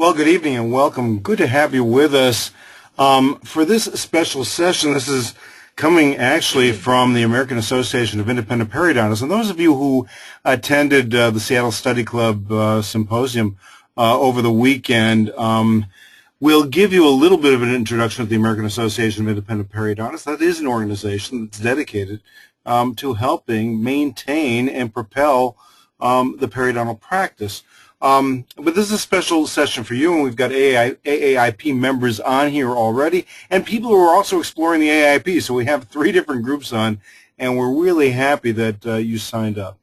Well, good evening and welcome. Good to have you with us for this special session. This is coming actually from the American Association of Independent Periodontists. And those of you who attended the Seattle Study Club symposium over the weekend, we'll give you a little bit of an introduction to the American Association of Independent Periodontists. That is an organization that's dedicated to helping maintain and propel the periodontal practice. But this is a special session for you, and we've got AAIP members on here already, and people who are also exploring the AAIP. So we have 3 different groups on, and we're really happy that you signed up.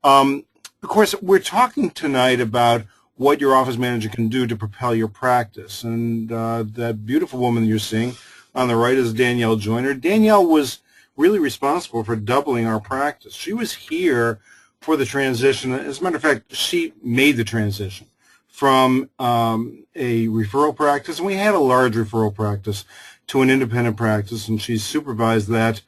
Of course, we're talking tonight about what your office manager can do to propel your practice. And that beautiful woman you're seeing on the right is Danielle Joyner. Danielle was really responsible for doubling our practice. She was here for the transition. As a matter of fact, she made the transition from a referral practice, and we had a large referral practice, to an independent practice, and she supervised that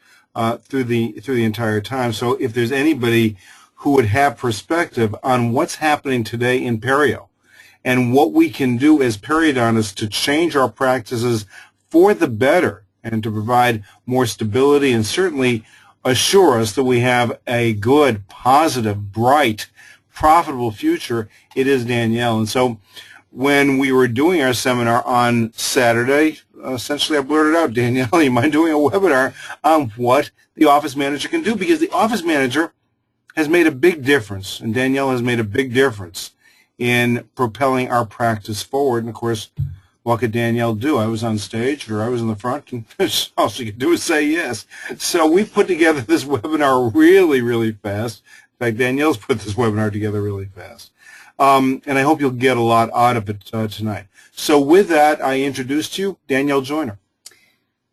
through the entire time. So if there's anybody who would have perspective on what's happening today in perio and what we can do as periodontists to change our practices for the better and to provide more stability and certainly assure us that we have a good, positive, bright, profitable future, it is Danielle. And so when we were doing our seminar on Saturday, essentially I blurted out, Danielle, you mind doing a webinar on what the office manager can do? Because the office manager has made a big difference, and Danielle has made a big difference in propelling our practice forward. And of course, what could Danielle do? I was on stage, or I was in the front, and all she could do is say yes. So we put together this webinar really, really fast. In fact, Danielle's put this webinar together really fast. And I hope you'll get a lot out of it tonight. So with that, I introduce to you Danielle Joyner.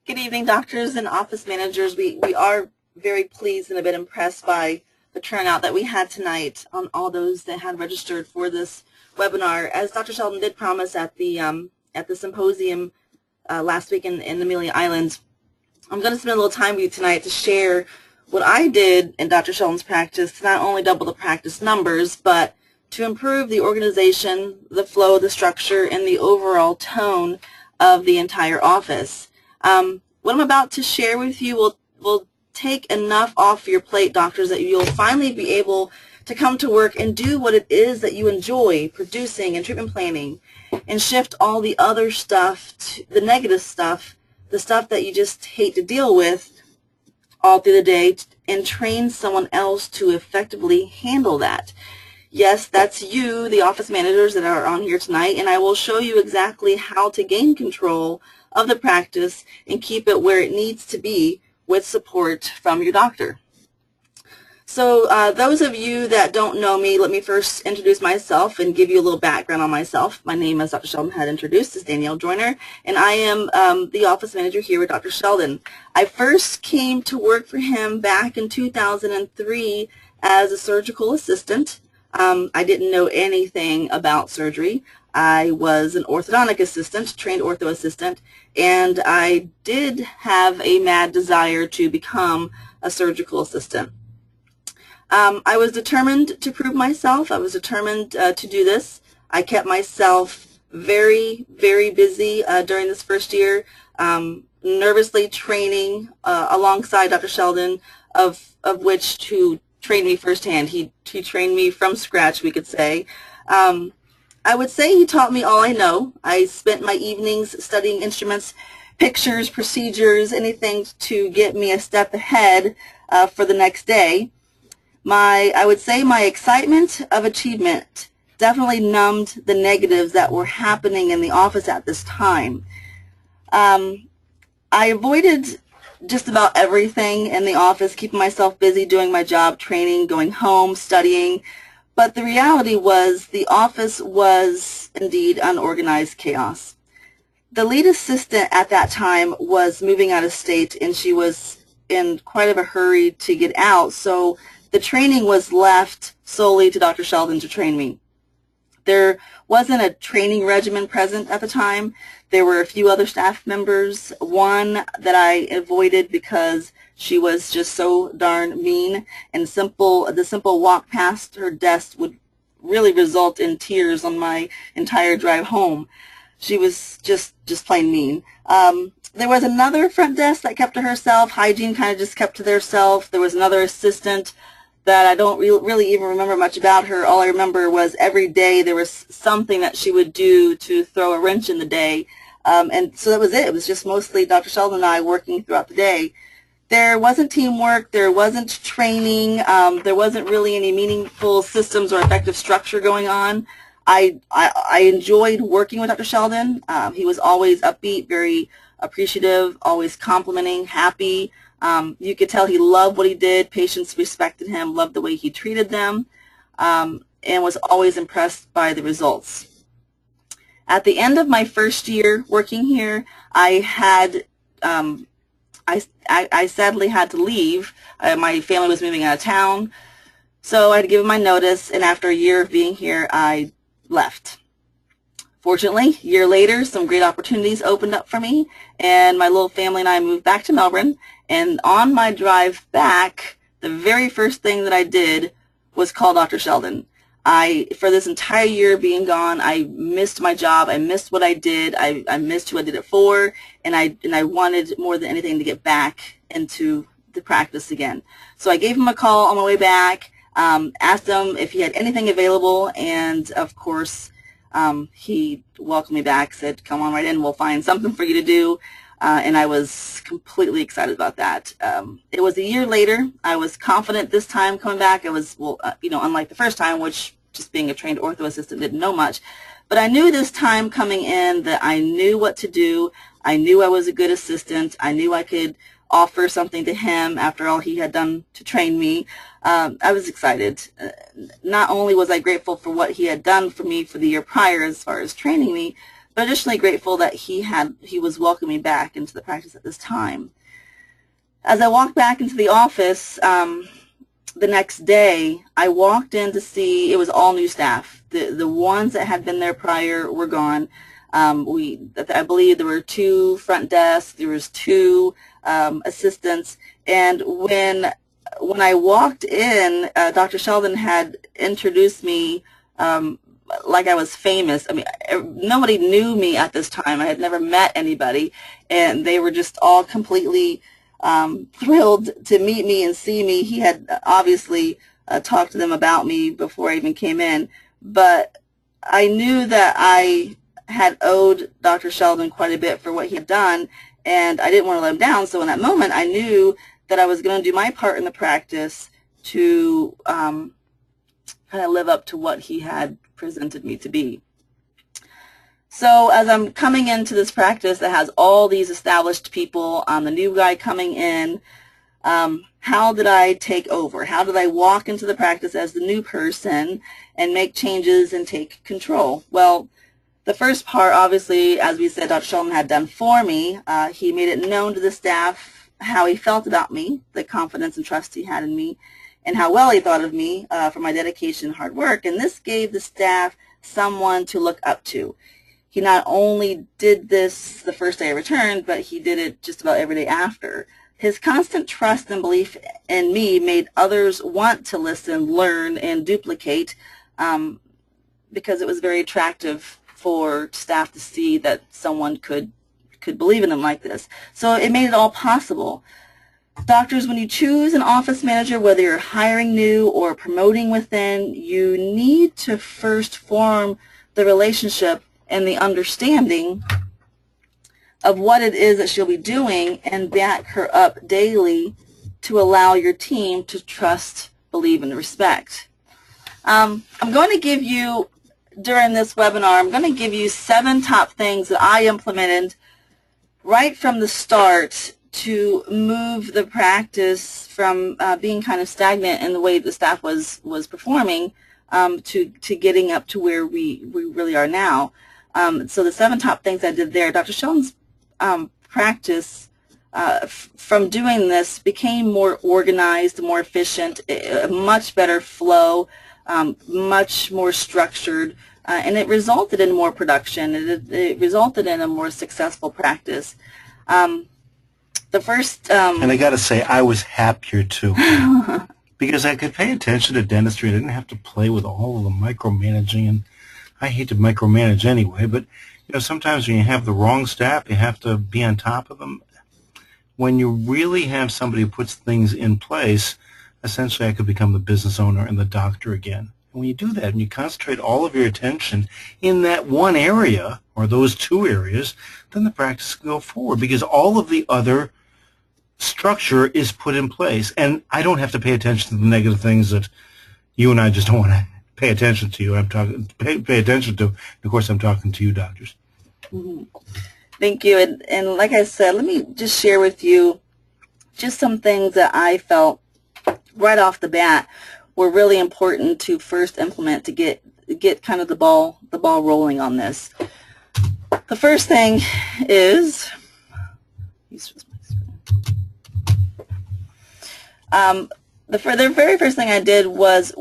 Good evening, doctors and office managers. We are very pleased and a bit impressed by the turnout that we had tonight on all those that had registered for this webinar. As Dr. Sheldon did promise at the symposium last week in the Amelia Islands, I'm going to spend a little time with you tonight to share what I did in Dr. Sheldon's practice to not only double the practice numbers, but to improve the organization, the flow, the structure, and the overall tone of the entire office. What I'm about to share with you will take enough off your plate, doctors, that you'll finally be able to come to work and do what it is that you enjoy producing and treatment planning, and shift all the other stuff, the negative stuff, the stuff that you just hate to deal with all through the day, and train someone else to effectively handle that. Yes, that's you, the office managers that are on here tonight, and I will show you exactly how to gain control of the practice and keep it where it needs to be with support from your doctor. So those of you that don't know me, let me first introduce myself and give you a little background on myself. My name, as Dr. Sheldon had introduced, is Danielle Joyner, and I am the office manager here with Dr. Sheldon. I first came to work for him back in 2003 as a surgical assistant. I didn't know anything about surgery. I was an orthodontic assistant, trained ortho assistant, and I did have a mad desire to become a surgical assistant. I was determined to prove myself. I was determined to do this. I kept myself very, very busy during this first year, nervously training alongside Dr. Sheldon, of which to train me firsthand. He trained me from scratch, we could say. I would say he taught me all I know. I spent my evenings studying instruments, pictures, procedures, anything to get me a step ahead for the next day. I would say my excitement of achievement definitely numbed the negatives that were happening in the office at this time. I avoided just about everything in the office, keeping myself busy doing my job, training, going home, studying. But the reality was the office was indeed unorganized chaos. The lead assistant at that time was moving out of state, and she was in quite of a hurry to get out, so the training was left solely to Dr. Sheldon to train me. There wasn't a training regimen present at the time. There were a few other staff members, one that I avoided because she was just so darn mean, and the simple walk past her desk would really result in tears on my entire drive home. She was just plain mean. There was another front desk that kept to herself. Hygiene kind of just kept to theirself. There was another assistant that I don't really even remember much about her. All I remember was every day there was something that she would do to throw a wrench in the day. And so that was it. It was just mostly Dr. Sheldon and I working throughout the day. There wasn't teamwork. There wasn't training. There wasn't really any meaningful systems or effective structure going on. I enjoyed working with Dr. Sheldon. He was always upbeat, very appreciative, always complimenting, happy. You could tell he loved what he did. Patients respected him, loved the way he treated them, and was always impressed by the results. At the end of my first year working here, I sadly had to leave. My family was moving out of town, so I had to give my notice, and after a year of being here, I left. Fortunately, a year later, some great opportunities opened up for me, and my little family and I moved back to Melbourne, and on my drive back, the very first thing that I did was call Dr. Sheldon. For this entire year being gone, I missed my job. I missed what I did. I missed who I did it for, and I wanted more than anything to get back into the practice again. So I gave him a call on my way back, asked him if he had anything available, and of course, he welcomed me back, said, "Come on right in, we'll find something for you to do," and I was completely excited about that. It was a year later. I was confident this time coming back. I was, unlike the first time, which just being a trained ortho assistant didn't know much, but I knew this time coming in that I knew what to do. I knew I was a good assistant. I knew I could offer something to him after all he had done to train me. I was excited. Not only was I grateful for what he had done for me for the year prior as far as training me, but additionally grateful that he was welcoming me back into the practice at this time. As I walked back into the office the next day, I walked in to see it was all new staff. The ones that had been there prior were gone. I believe there were 2 front desks, there was 2 assistants, and when I walked in, Dr. Sheldon had introduced me like I was famous. I mean, nobody knew me at this time. I had never met anybody, and they were just all completely thrilled to meet me and see me. He had obviously talked to them about me before I even came in, but I knew that I had owed Dr. Sheldon quite a bit for what he had done, and I didn't want to let him down. So in that moment, I knew that I was going to do my part in the practice to kind of live up to what he had presented me to be. So as I'm coming into this practice that has all these established people, the new guy coming in, how did I take over? How did I walk into the practice as the new person and make changes and take control? Well, the first part, obviously, as we said, Dr. Sheldon had done for me. He made it known to the staff how he felt about me, the confidence and trust he had in me, and how well he thought of me for my dedication and hard work. And this gave the staff someone to look up to. He not only did this the first day I returned, but he did it just about every day after. His constant trust and belief in me made others want to listen, learn, and duplicate because it was very attractive for staff to see that someone could believe in him like this. So it made it all possible. Doctors, when you choose an office manager, whether you're hiring new or promoting within, you need to first form the relationship and the understanding of what it is that she'll be doing and back her up daily to allow your team to trust, believe, and respect. I'm going to give you, during this webinar, I'm going to give you 7 top things that I implemented right from the start to move the practice from being kind of stagnant in the way the staff was performing to getting up to where we really are now. So the 7 top things I did there, Dr. Sheldon's practice from doing this became more organized, more efficient, a much better flow, much more structured, and it resulted in more production. It resulted in a more successful practice. The first... and I got to say, I was happier too. because I could pay attention to dentistry. I didn't have to play with all of the micromanaging, and I hate to micromanage anyway, but sometimes when you have the wrong staff, you have to be on top of them. When you really have somebody who puts things in place, essentially I could become the business owner and the doctor again. And when you do that and you concentrate all of your attention in that one area or those two areas, then the practice can go forward because all of the other structure is put in place. And I don't have to pay attention to the negative things that you and I just don't want to pay attention to. Pay attention to. Of course, I'm talking to you, doctors. Mm-hmm. Thank you. And like I said, let me just share with you just some things that I felt right off the bat were really important to first implement to get kind of the ball rolling on this. The first thing is the very first thing I did was,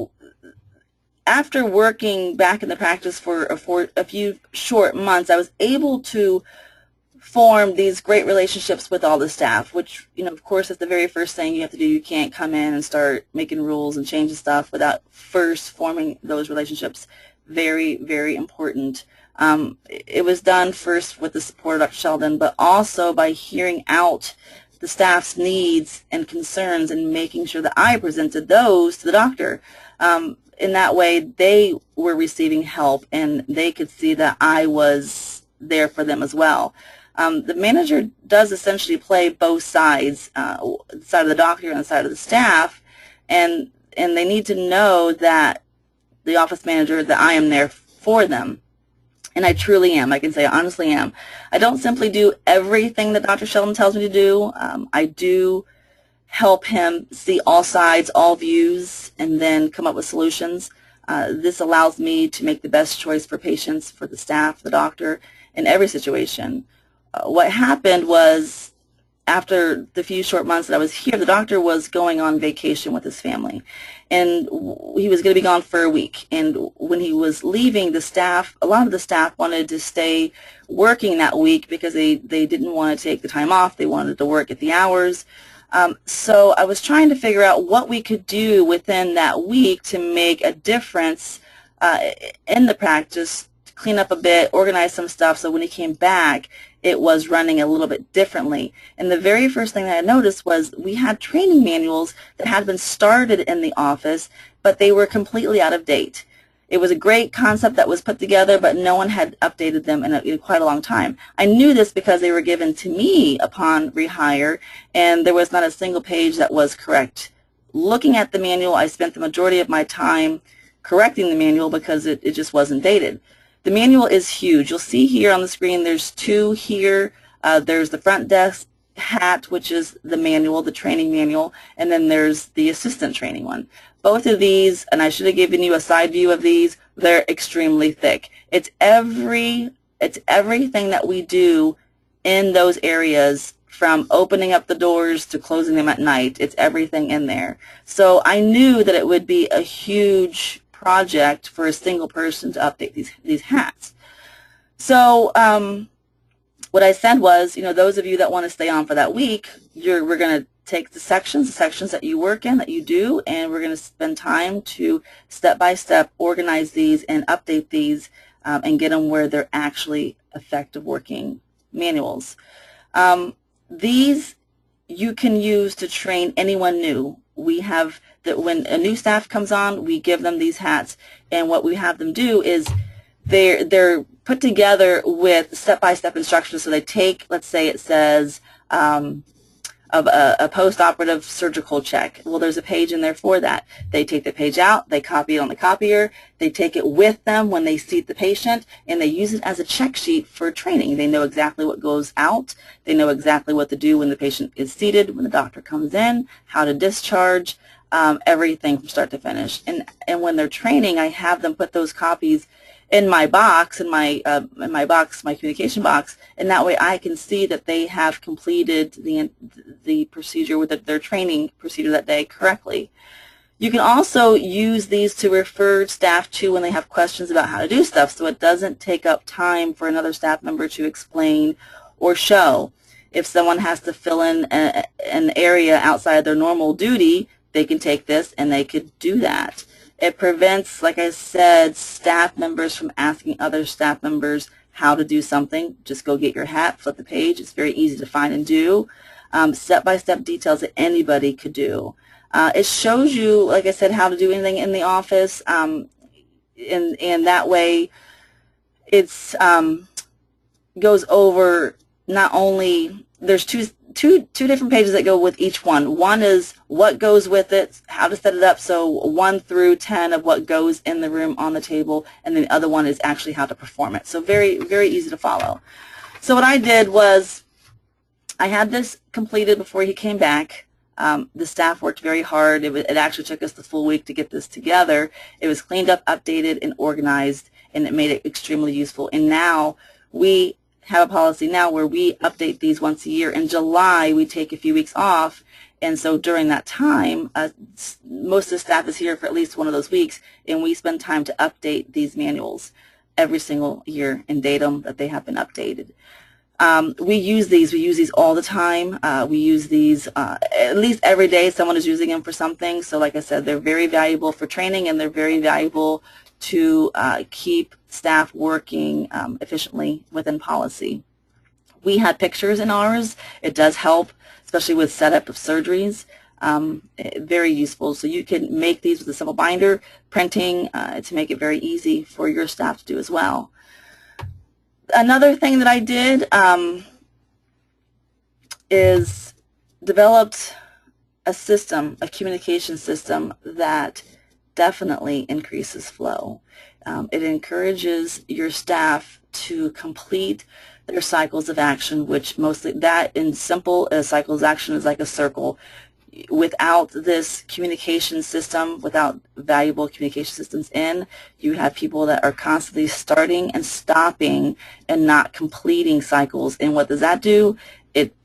after working back in the practice for a few short months, I was able to form these great relationships with all the staff, which, of course, is the very first thing you have to do. You can't come in and start making rules and changing stuff without first forming those relationships. Very, very important. It was done first with the support of Dr. Sheldon, but also by hearing out the staff's needs and concerns and making sure that I presented those to the doctor. In that way, they were receiving help and they could see that I was there for them as well. The manager does essentially play both sides, the side of the doctor and the side of the staff, and they need to know that the office manager, that I am there for them. And I truly am. I can say I honestly am. I don't simply do everything that Dr. Sheldon tells me to do. I do help him see all sides, all views, and then come up with solutions. This allows me to make the best choice for patients, for the staff, the doctor, in every situation. What happened was, after the few short months that I was here, the doctor was going on vacation with his family, and he was going to be gone for a week. And when he was leaving, the staff, a lot of the staff wanted to stay working that week because they didn't want to take the time off. They wanted to work at the hours. So I was trying to figure out what we could do within that week to make a difference in the practice, to clean up a bit, organize some stuff, so when he came back, it was running a little bit differently. And the very first thing that I noticed was we had training manuals that had been started in the office, but they were completely out of date. It was a great concept that was put together, but no one had updated them in quite a long time. I knew this because they were given to me upon rehire, and there was not a single page that was correct. Looking at the manual, I spent the majority of my time correcting the manual because it just wasn't dated. The manual is huge. You'll see here on the screen there's two here. There's the front desk hat, which is the manual, the training manual, and then there's the assistant training one. Both of these, and I should have given you a side view of these, they're extremely thick. It's everything that we do in those areas, from opening up the doors to closing them at night. It's everything in there. So I knew that it would be a huge project for a single person to update these hats. So what I said was, those of you that want to stay on for that week, we're going to take the sections that you work in, that you do, and we're going to spend time to step by step organize these and update these and get them where they're actually effective working manuals. These you can use to train anyone new. We have that when a new staff comes on, we give them these hats, and what we have them do is they're put together with step-by-step instructions. So they take, let's say it says a post-operative surgical check. Well, there's a page in there for that. They take the page out, they copy it on the copier, they take it with them when they seat the patient, and they use it as a check sheet for training. They know exactly what goes out. They know exactly what to do when the patient is seated, when the doctor comes in, how to discharge, everything from start to finish. And when they're training, I have them put those copies in my box, my communication box, and that way I can see that they have completed the procedure with their training procedure that day correctly. You can also use these to refer staff to when they have questions about how to do stuff, so it doesn't take up time for another staff member to explain or show. If someone has to fill in an area outside their normal duty, they can take this and they could do that. It prevents, like I said, staff members from asking other staff members how to do something. Just go get your hat, flip the page. It's very easy to find and do. Step-by-step details that anybody could do. It shows you, like I said, how to do anything in the office, and that way it's goes over not only, there's two different pages that go with each one. One is what goes with it, how to set it up, so 1 through 10 of what goes in the room on the table, and then the other one is actually how to perform it. So very, very easy to follow. So what I did was I had this completed before he came back. The staff worked very hard. It actually took us the full week to get this together. It was cleaned up, updated, and organized, and it made it extremely useful. And now we have a policy now where we update these once a year. In July, we take a few weeks off, and so during that time, most of the staff is here for at least one of those weeks, and we spend time to update these manuals every single year and date them that they have been updated. We use these all the time. We use these at least every day. Someone is using them for something. So like I said, they're very valuable for training, and they're very valuable to keep staff working efficiently within policy. We had pictures in ours. It does help, especially with setup of surgeries. Very useful. So you can make these with a simple binder, printing to make it very easy for your staff to do as well. Another thing that I did is developed a system, a communication system that definitely increases flow. It encourages your staff to complete their cycles of action, which mostly that in simple cycles of action is like a circle. Without this communication system, without valuable communication systems you have people that are constantly starting and stopping and not completing cycles. And what does that do?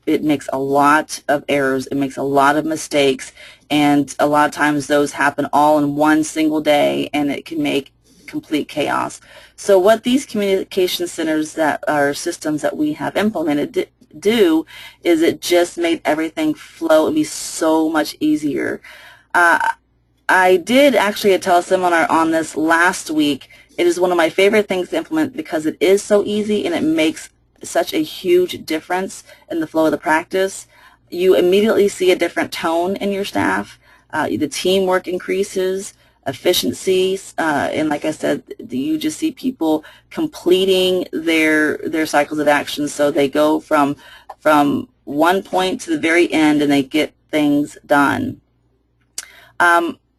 It makes a lot of errors. It makes a lot of mistakes, and a lot of times those happen all in one single day, and it can make complete chaos. So what these communication centers that are systems that we have implemented do is it just made everything flow and be so much easier. I did actually a teleseminar on this last week. It is one of my favorite things to implement because it is so easy and it makes such a huge difference in the flow of the practice. You immediately see a different tone in your staff. The teamwork increases, efficiencies, and like I said, you just see people completing their cycles of action. So they go from one point to the very end and they get things done.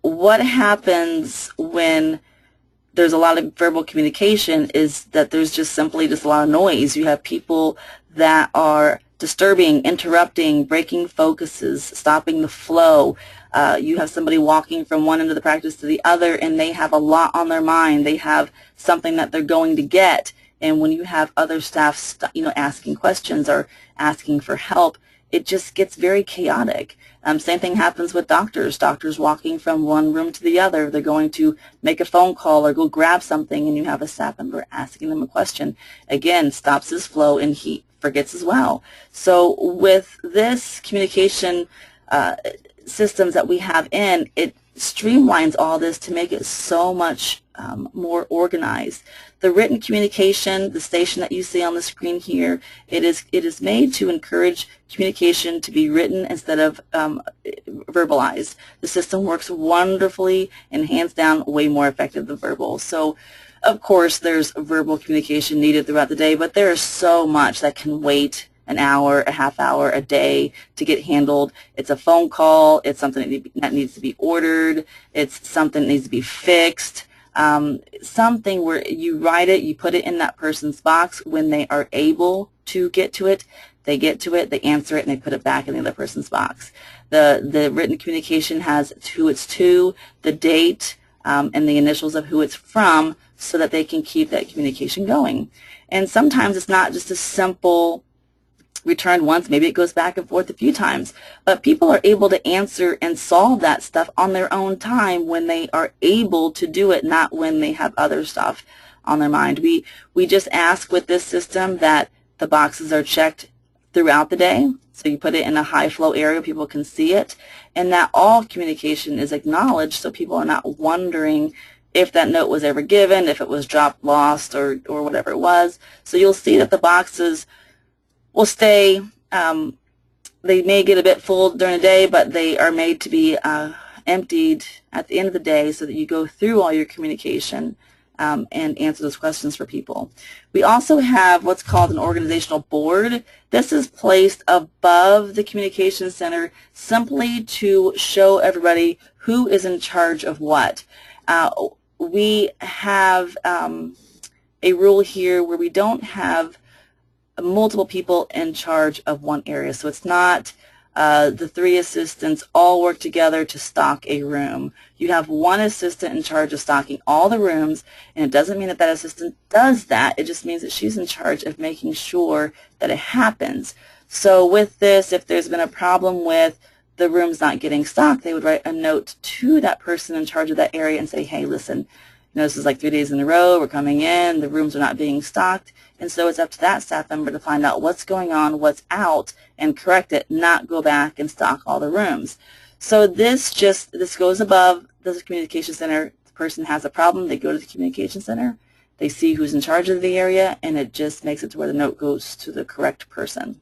What happens when there's a lot of verbal communication is that there's just a lot of noise. You have people that are disturbing, interrupting, breaking focuses, stopping the flow. You have somebody walking from one end of the practice to the other, and they have a lot on their mind. They have something that they're going to get, and when you have other staff, asking questions or asking for help, it just gets very chaotic. Same thing happens with doctors. Doctors walking from one room to the other. They're going to make a phone call or go grab something, and you have a staff member asking them a question. Again, stops his flow, and he forgets as well. So with this communication systems that we have it streamlines all this to make it so much more organized. The written communication, the station that you see on the screen here, it is made to encourage communication to be written instead of verbalized. The system works wonderfully and hands down way more effective than verbal. So of course there's verbal communication needed throughout the day, but there is so much that can wait an hour, a half hour, a day to get handled. It's a phone call. It's something that needs to be ordered. It's something that needs to be fixed. Something where you write it, you put it in that person's box. When they are able to get to it, they get to it, they answer it, and they put it back in the other person's box. The written communication has who it's to, the date, and the initials of who it's from, so that they can keep that communication going. And sometimes it's not just a simple return once, maybe it goes back and forth a few times, but people are able to answer and solve that stuff on their own time when they are able to do it, not when they have other stuff on their mind. We just ask with this system that the boxes are checked throughout the day, So you put it in a high flow area, people can see it, and that all communication is acknowledged so people are not wondering if that note was ever given, if it was dropped, lost, or whatever it was. So you'll see that the boxes will stay, they may get a bit full during the day, but they are made to be emptied at the end of the day so that you go through all your communication and answer those questions for people. We also have what's called an organizational board. This is placed above the communication center simply to show everybody who is in charge of what. We have a rule here where we don't have multiple people in charge of one area. So it's not the 3 assistants all work together to stock a room. You have one assistant in charge of stocking all the rooms, and it doesn't mean that that assistant does that. It just means that she's in charge of making sure that it happens. So with this, if there's been a problem with the rooms not getting stocked, they would write a note to that person in charge of that area and say, hey, listen, you know, this is like 3 days in a row, we're coming in, the rooms are not being stocked. And so it's up to that staff member to find out what's going on, what's out, and correct it, not go back and stock all the rooms. So this goes above the communication center. The person has a problem, they go to the communication center, they see who's in charge of the area, and it just makes it to where the note goes to the correct person.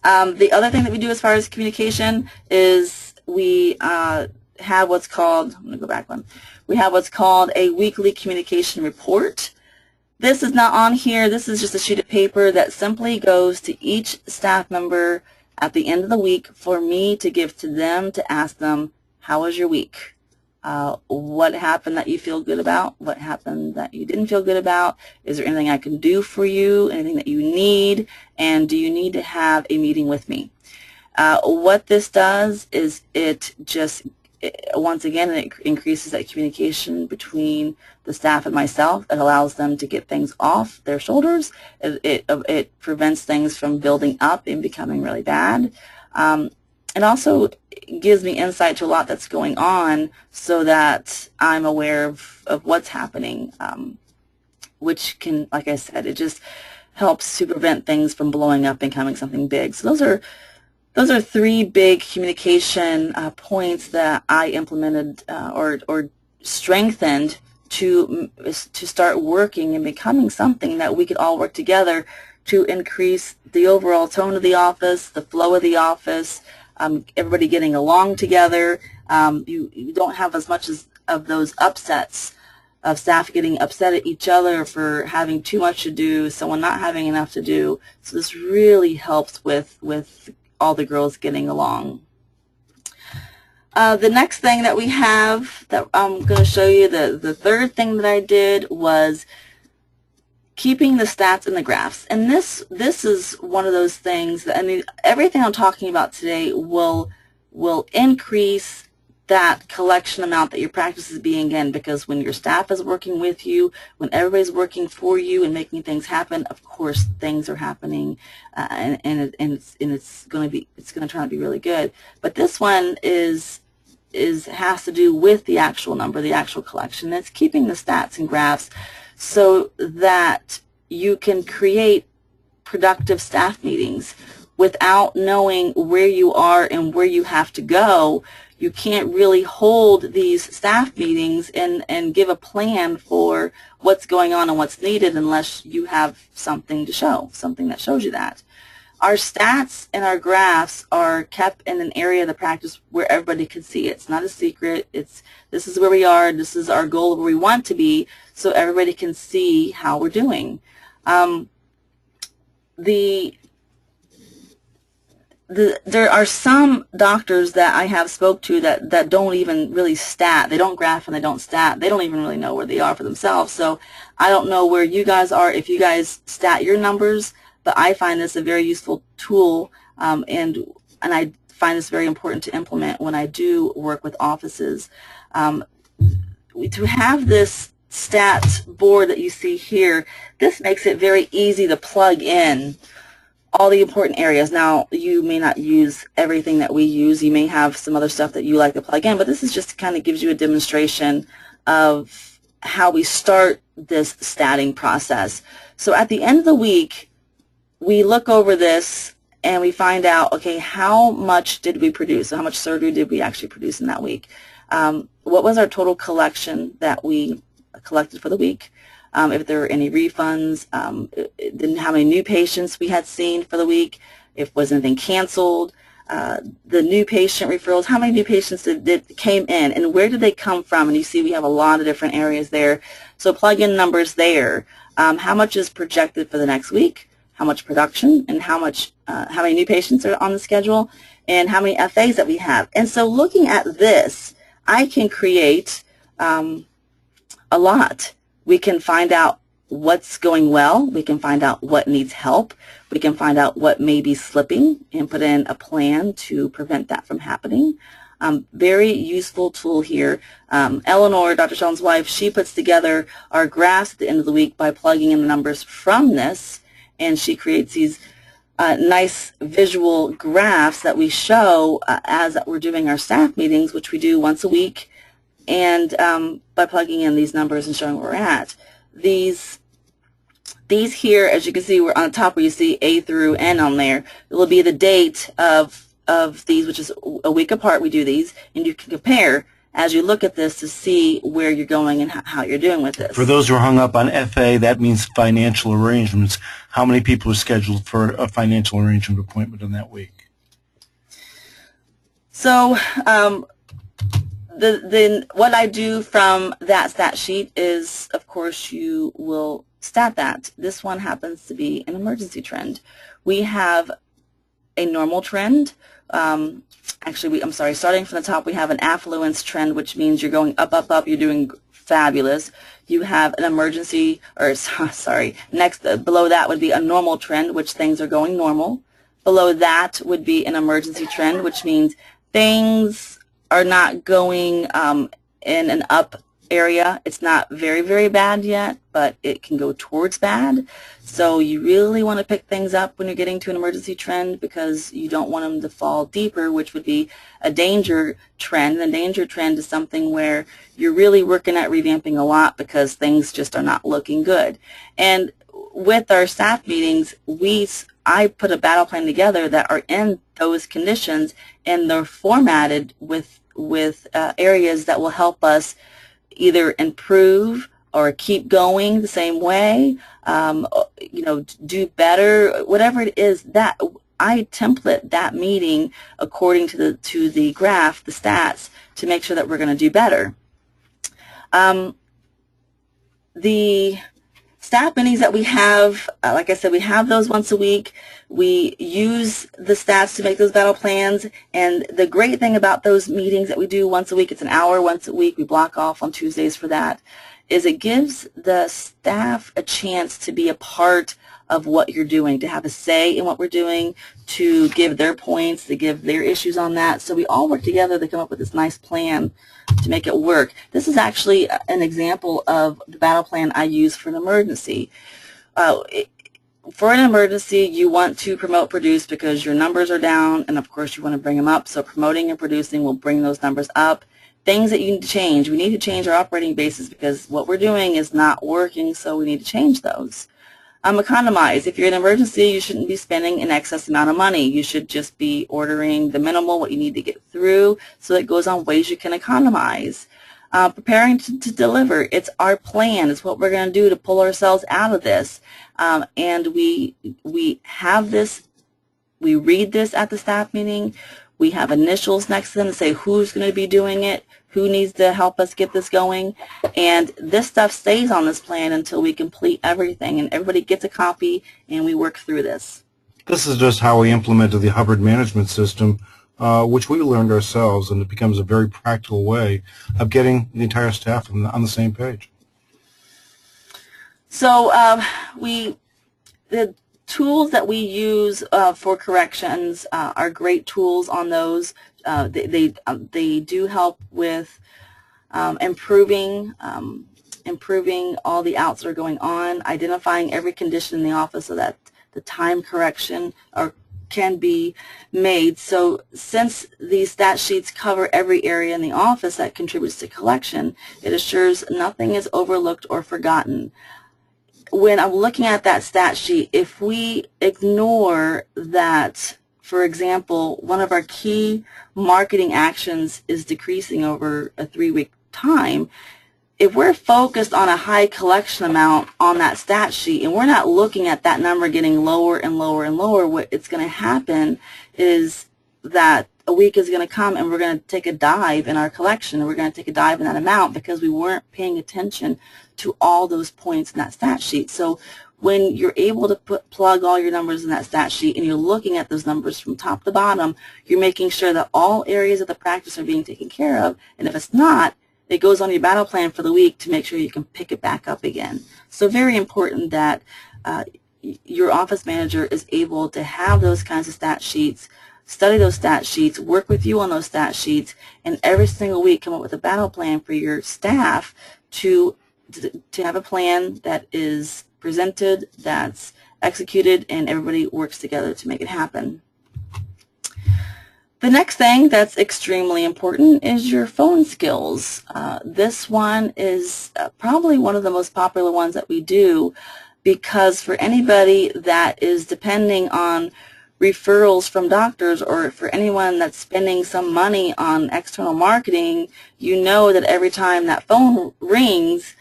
The other thing that we do as far as communication is we have what's called, I'm going to go back one, we have what's called a weekly communication report. This is not on here. This is just a sheet of paper that simply goes to each staff member at the end of the week for me to give to them to ask them, how was your week? What happened that you feel good about? What happened that you didn't feel good about? Is there anything I can do for you? Anything that you need? And do you need to have a meeting with me? What this does is once again, it increases that communication between the staff and myself. It allows them to get things off their shoulders. It prevents things from building up and becoming really bad. It also gives me insight to a lot that's going on so that I'm aware of what's happening, which can, like I said, it just helps to prevent things from blowing up and becoming something big. So those are 3 big communication points that I implemented or strengthened to start working and becoming something that we could all work together to increase the overall tone of the office, the flow of the office, everybody getting along together. You don't have as much of those upsets of staff getting upset at each other for having too much to do, someone not having enough to do. So this really helps with all the girls getting along. The next thing that we have that I'm going to show you, the third thing that I did was keeping the stats in the graphs. And this is one of those things that, I mean, everything I'm talking about today will increase that collection amount that your practice is being in, because when your staff is working with you, when everybody's working for you and making things happen, of course things are happening, and it's going to turn out to be really good. But this one has to do with the actual number, the actual collection. It's keeping the stats and graphs so that you can create productive staff meetings without knowing where you are and where you have to go. You can't really hold these staff meetings and give a plan for what's going on and what's needed unless you have something to show, something that shows you that. Our stats and our graphs are kept in an area of the practice where everybody can see it. It's not a secret. This is where we are. This is our goal of where we want to be, so everybody can see how we're doing. There are some doctors that I have spoke to that don't even really stat. They don't graph and they don't stat. They don't even really know where they are for themselves. So I don't know where you guys are, if you guys stat your numbers, but I find this a very useful tool, and I find this very important to implement when I do work with offices. To have this stat board that you see here, this makes it very easy to plug in all the important areas. Now, you may not use everything that we use. You may have some other stuff that you like to plug in, but this is just kind of gives you a demonstration of how we start this statting process. So at the end of the week, we look over this and we find out, okay, how much did we produce? So how much surgery did we actually produce in that week? What was our total collection that we collected for the week? If there were any refunds, then how many new patients we had seen for the week, if was anything canceled, the new patient referrals, how many new patients came in, and where did they come from? And you see we have a lot of different areas there. So plug in numbers there. How much is projected for the next week? How much production, and how many new patients are on the schedule, and how many FAs that we have. And so looking at this, I can create a lot. We can find out what's going well. We can find out what needs help. We can find out what may be slipping and put in a plan to prevent that from happening. Very useful tool here. Eleanor, Dr. Sheldon's wife, she puts together our graphs at the end of the week by plugging in the numbers from this, and she creates these nice visual graphs that we show as we're doing our staff meetings, which we do once a week, and by plugging in these numbers and showing where we're at. These here, as you can see, we're on the top where you see A through N on there. It will be the date of these, which is a week apart. We do these, and you can compare as you look at this to see where you're going and how you're doing with this. For those who are hung up on FA, that means financial arrangements. How many people are scheduled for a financial arrangement appointment in that week? So what I do from that stat sheet is, of course, you will stat that. This one happens to be an emergency trend. We have a normal trend. Actually, I'm sorry, starting from the top, we have an affluence trend, which means you're going up, up, up, you're doing fabulous. You have an emergency, or sorry, next, below that would be a normal trend, which things are going normal. Below that would be an emergency trend, which means things are not going in an up area. It's not very, very bad yet, but it can go towards bad. So you really want to pick things up when you're getting to an emergency trend, because you don't want them to fall deeper, which would be a danger trend. And a danger trend is something where you're really working at revamping a lot because things just are not looking good. And with our staff meetings, I put a battle plan together that are in those conditions, and they're formatted with areas that will help us either improve or keep going the same way, do better, whatever it is. That I template that meeting according to the graph, the stats, to make sure that we're going to do better. The staff meetings that we have, like I said, we have those once a week. We use the stats to make those battle plans, and the great thing about those meetings that we do once a week, it's an hour once a week, we block off on Tuesdays for that, is it gives the staff a chance to be a part of what you're doing, to have a say in what we're doing, to give their points, to give their issues on that. So we all work together to come up with this nice plan to make it work. This is actually an example of the battle plan I use for an emergency. For an emergency, you want to promote, produce, because your numbers are down, and of course you want to bring them up. So promoting and producing will bring those numbers up. Things that you need to change. We need to change our operating basis because what we're doing is not working, so we need to change those. Economize. If you're in an emergency, you shouldn't be spending an excess amount of money. You should just be ordering the minimal, what you need to get through, so it goes on ways you can economize. Preparing to deliver. It's our plan. It's what we're going to do to pull ourselves out of this. And we have this, we read this at the staff meeting. We have initials next to them to say who's going to be doing it, who needs to help us get this going. And this stuff stays on this plan until we complete everything, and everybody gets a copy, and we work through this. This is just how we implemented the Hubbard management system, which we learned ourselves, and it becomes a very practical way of getting the entire staff on the same page. So the tools that we use for corrections are great tools on those. They do help with improving all the outs that are going on, identifying every condition in the office so that the time correction can be made. So since these stat sheets cover every area in the office that contributes to collection, it assures nothing is overlooked or forgotten. when I'm looking at that stat sheet, if we ignore that, for example, one of our key marketing actions is decreasing over a 3-week time, if we're focused on a high collection amount on that stat sheet and we're not looking at that number getting lower and lower and lower, what it's going to happen is that a week is going to come and we're going to take a dive in our collection. We're going to take a dive in that amount because we weren't paying attention to all those points in that stat sheet. So when you're able to plug all your numbers in that stat sheet and you're looking at those numbers from top to bottom, you're making sure that all areas of the practice are being taken care of. And if it's not, it goes on your battle plan for the week to make sure you can pick it back up again. So very important that your office manager is able to have those kinds of stat sheets, study those stat sheets, work with you on those stat sheets, and every single week come up with a battle plan for your staff to have a plan that is presented, that's executed, and everybody works together to make it happen. The next thing that's extremely important is your phone skills. This one is probably one of the most popular ones that we do, because for anybody that is depending on referrals from doctors, or for anyone that's spending some money on external marketing, you know that every time that phone rings,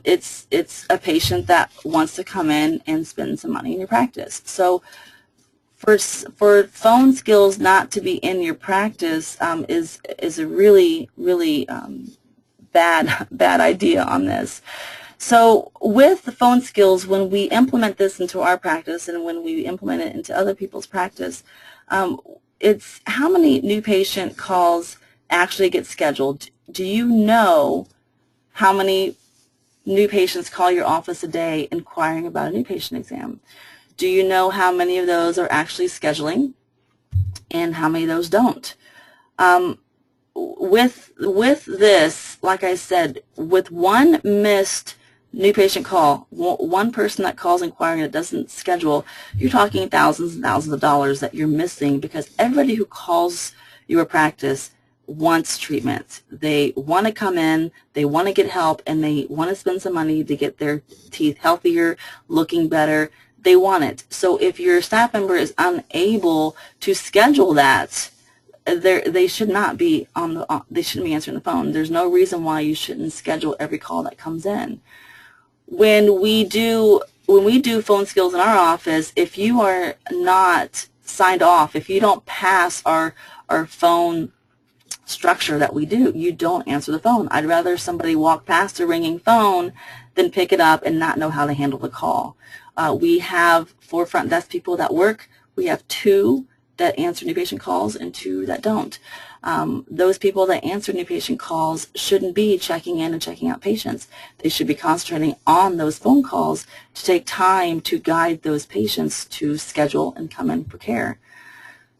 it's a patient that wants to come in and spend some money in your practice. So for phone skills not to be in your practice is a really bad idea on this. So with the phone skills, when we implement this into our practice and when we implement it into other people's practice, it's how many new patient calls actually get scheduled. Do you know how many new patients call your office a day inquiring about a new patient exam? Do you know how many of those are actually scheduling and how many of those don't? With this, like I said, with one missed new patient call, one person that calls inquiring that doesn't schedule, you're talking thousands and thousands of dollars that you're missing, because everybody who calls your practice wants treatment. They want to come in, they want to get help, and they want to spend some money to get their teeth healthier, looking better. They want it. So if your staff member is unable to schedule that, they should not be they shouldn't be answering the phone. There's no reason why you shouldn't schedule every call that comes in. When we do phone skills in our office, if you are not signed off, if you don't pass our phone structure that we do, you don't answer the phone. I'd rather somebody walk past a ringing phone than pick it up and not know how to handle the call. We have 4 front desk people that work. We have 2 that answer new patient calls and 2 that don't. Those people that answer new patient calls shouldn't be checking in and checking out patients. They should be concentrating on those phone calls to take time to guide those patients to schedule and come in for care.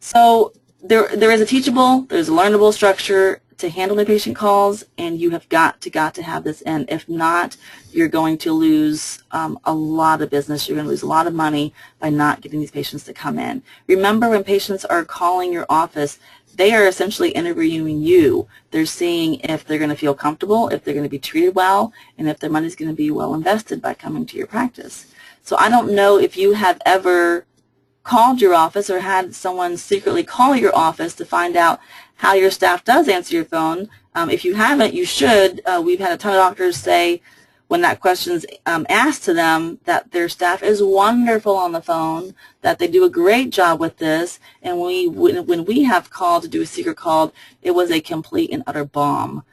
So there is a teachable, there's a learnable structure to handle new patient calls, and you have got to have this in. If not, you're going to lose a lot of business. You're going to lose a lot of money by not getting these patients to come in. Remember, when patients are calling your office, they are essentially interviewing you. They're seeing if they're going to feel comfortable, if they're going to be treated well, and if their money is going to be well invested by coming to your practice. So I don't know if you have ever called your office or had someone secretly call your office to find out how your staff does answer your phone. If you haven't, you should. We've had a ton of doctors say when that question's asked to them that their staff is wonderful on the phone, that they do a great job with this, and when we have called to do a secret call, it was a complete and utter bomb.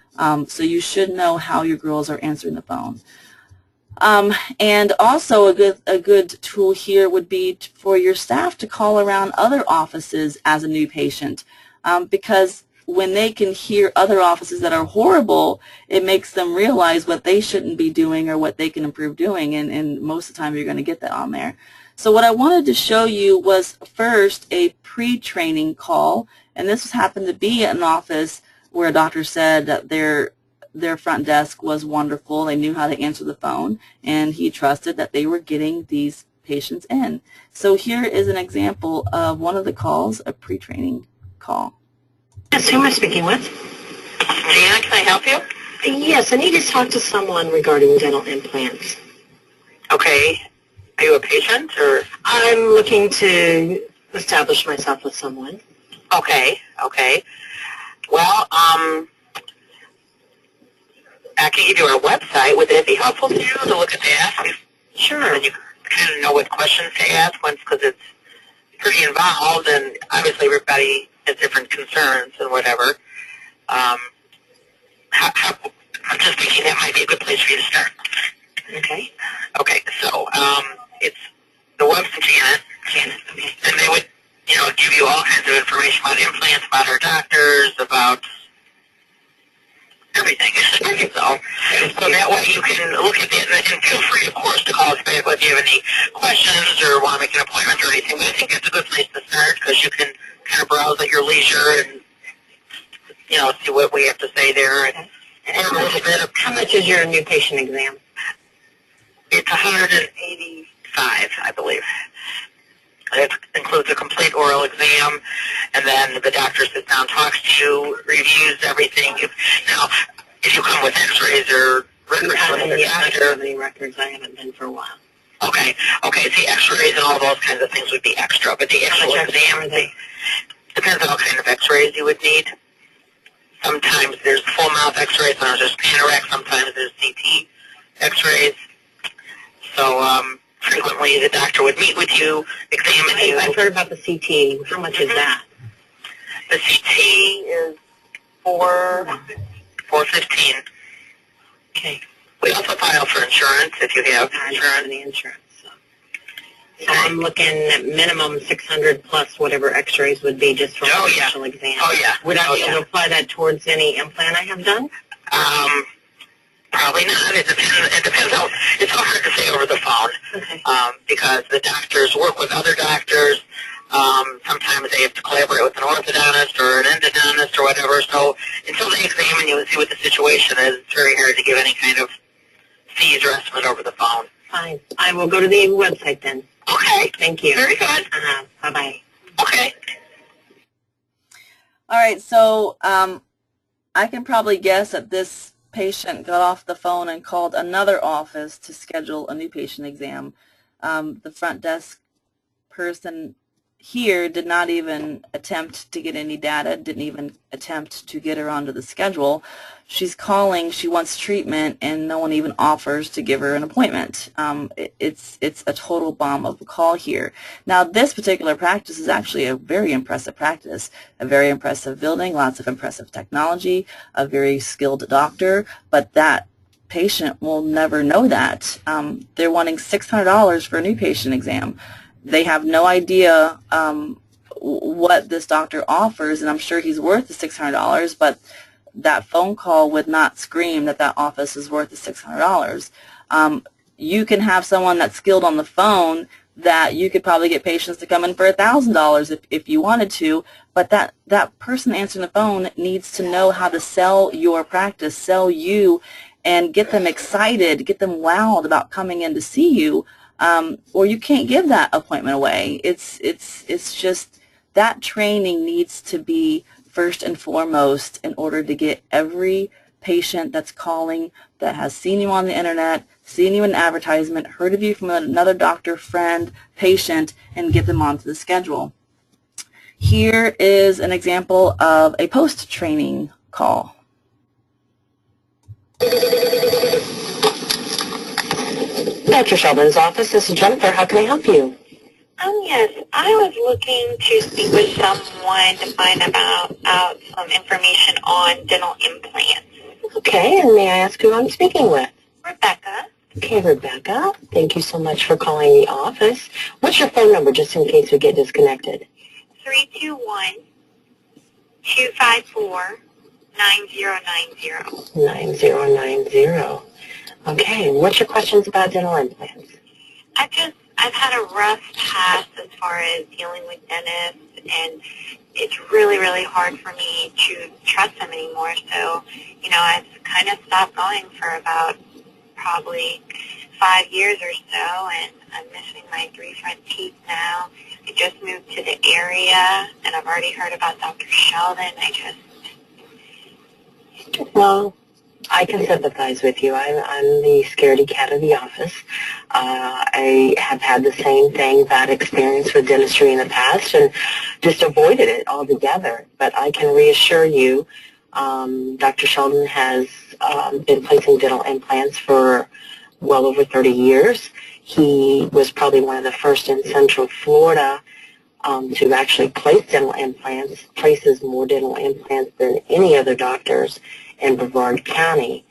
So you should know how your girls are answering the phone. And also a good tool here would be for your staff to call around other offices as a new patient, because when they can hear other offices that are horrible, it makes them realize what they shouldn't be doing or what they can improve doing, and most of the time you're going to get that on there. So what I wanted to show you was first a pre-training call, and this happened to be an office where a doctor said that their front desk was wonderful. They knew how to answer the phone, and he trusted that they were getting these patients in. So here is an example of one of the calls, a pre-training call. Yes, who am I speaking with? Diana, can I help you? Yes, I need to talk to someone regarding dental implants. Okay. Are you a patient or? I'm looking to establish myself with someone. Okay. Okay. Well, I can give you our website. Would that be helpful to you to look at that? Sure. And you kind of know what questions to ask because it's pretty involved, and obviously everybody has different concerns and whatever. I'm just thinking that might be a good place for you to start. Okay. Okay, so it's the website, Janet, and they would, give you all kinds of information about implants, about our doctors, about everything. So that way you can look at it, and feel free, of course, to call us back if you have any questions or want to make an appointment or anything. But I think that's a good place to start because you can kind of browse at your leisure and, see what we have to say there. And a little bit of how much is your new patient exam? It's $185, I believe. It includes a complete oral exam, and then the doctor sits down, talks to you, reviews everything. If you come with x-rays or records from another doctor. I don't have any records. I haven't been for a while. Okay. The x-rays and all those kinds of things would be extra, but the actual exam depends on what kind of x-rays you would need. Sometimes there's full mouth x-rays, sometimes there's cataract, sometimes there's CT x-rays. So, frequently the doctor would meet with you, examine you. I've heard about the CT. How much is that? The CT is $415. Okay. We also file for insurance if you have insurance. So I'm looking at minimum 600 plus whatever x-rays would be just for an initial exam. Oh, yeah. Would I be able to apply that towards any implant I have done? Probably not. It depends how, it's so hard to say over the phone. Okay. Because the doctors work with other doctors. Sometimes they have to collaborate with an orthodontist or an endodontist or whatever. So until they examine you and see what the situation is, it's very hard to give any kind of fees or estimate over the phone. Fine. I will go to the website then. Okay. Thank you. Very good. Bye-bye. Okay. All right, so I can probably guess that this patient got off the phone and called another office to schedule a new patient exam. The front desk person here did not even attempt to get any data, didn't even attempt to get her onto the schedule. She's calling, she wants treatment, and no one even offers to give her an appointment. It's a total bomb of a call here. Now, this particular practice is actually a very impressive practice, a very impressive building, lots of impressive technology, a very skilled doctor, but that patient will never know that. They're wanting $600 for a new patient exam. They have no idea what this doctor offers, and I'm sure he's worth the $600, but that phone call would not scream that that office is worth the $600. You can have someone that's skilled on the phone that you could probably get patients to come in for $1,000 if you wanted to, but that person answering the phone needs to know how to sell your practice, sell you, and get them excited, get them wowed about coming in to see you. Or you can't give that appointment away. It's just that training needs to be first and foremost in order to get every patient that's calling that has seen you on the internet, seen you in an advertisement, heard of you from another doctor, friend, patient, and get them onto the schedule. Here is an example of a post-training call. Dr. Sheldon's office, this is Jennifer. How can I help you? Yes, I was looking to speak with someone to find out some information on dental implants. Okay, and may I ask who I'm speaking with? Rebecca. Okay, Rebecca, thank you so much for calling the office. What's your phone number, just in case we get disconnected? 321-254-9090. 9090. Okay, what's your questions about dental implants? I've had a rough past as far as dealing with dentists, and it's really, really hard for me to trust them anymore. So, I've kind of stopped going for about probably 5 years or so, and I'm missing my 3 front teeth now. I just moved to the area, and I've already heard about Dr. Sheldon. Well, I can sympathize with you. I'm the scaredy cat of the office. I have had the same thing, bad experience with dentistry in the past, and just avoided it altogether. But I can reassure you, Dr. Sheldon has been placing dental implants for well over 30 years. He was probably one of the first in Central Florida to actually place dental implants, places more dental implants than any other doctors in Brevard County,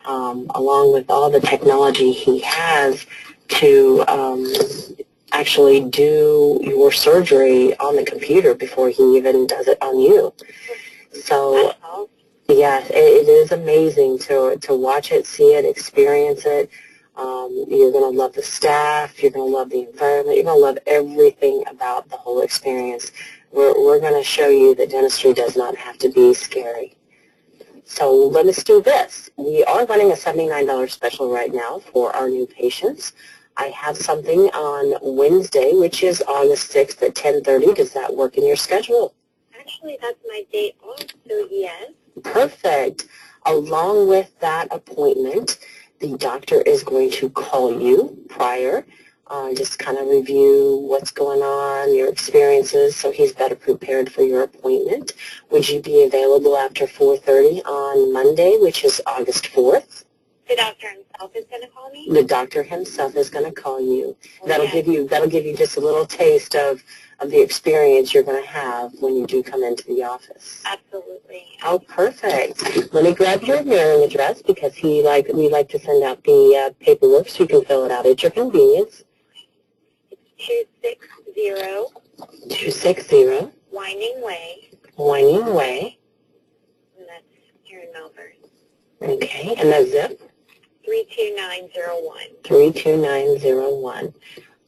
along with all the technology he has to actually do your surgery on the computer before he even does it on you. So, yes, it is amazing to watch it, see it, experience it. You're going to love the staff. You're going to love the environment. You're going to love everything about the whole experience. We're going to show you that dentistry does not have to be scary. So let us do this. We are running a $79 special right now for our new patients. I have something on Wednesday, which is August 6th at 10:30. Does that work in your schedule? Actually, that's my date off, so yes. Perfect. Along with that appointment, the doctor is going to call you prior, just kind of review what's going on, your experiences, so he's better prepared for your appointment. Would you be available after 4:30 on Monday, which is August 4th? The doctor himself is going to call me? The doctor himself is going to call you. Oh, That'll yes. give you just a little taste of the experience you're going to have when you do come into the office. Absolutely. Oh, perfect. Let me grab your mailing address because we like to send out the paperwork so you can fill it out at your convenience. It's 260 260 Winding Way, Winding Way. and that's here in Melbourne. Okay, and that's zip? 32901. 32901.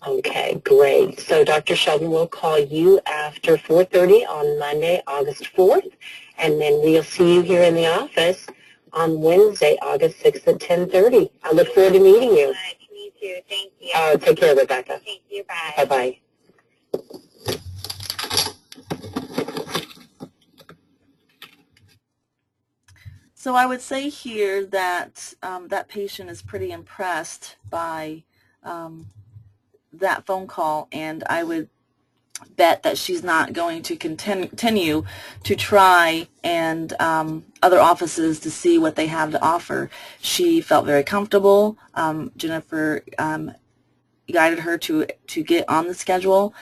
Okay, great. So Dr. Sheldon will call you after 4:30 on Monday, August 4th, and then we'll see you here in the office on Wednesday, August 6th at 10:30. I look forward to meeting you. Me too. Thank you. Take care, Rebecca. Thank you. Bye. Bye-bye. So I would say here that that patient is pretty impressed by that phone call, and I would bet that she's not going to continue to try and other offices to see what they have to offer. She felt very comfortable. Jennifer guided her to get on the schedule.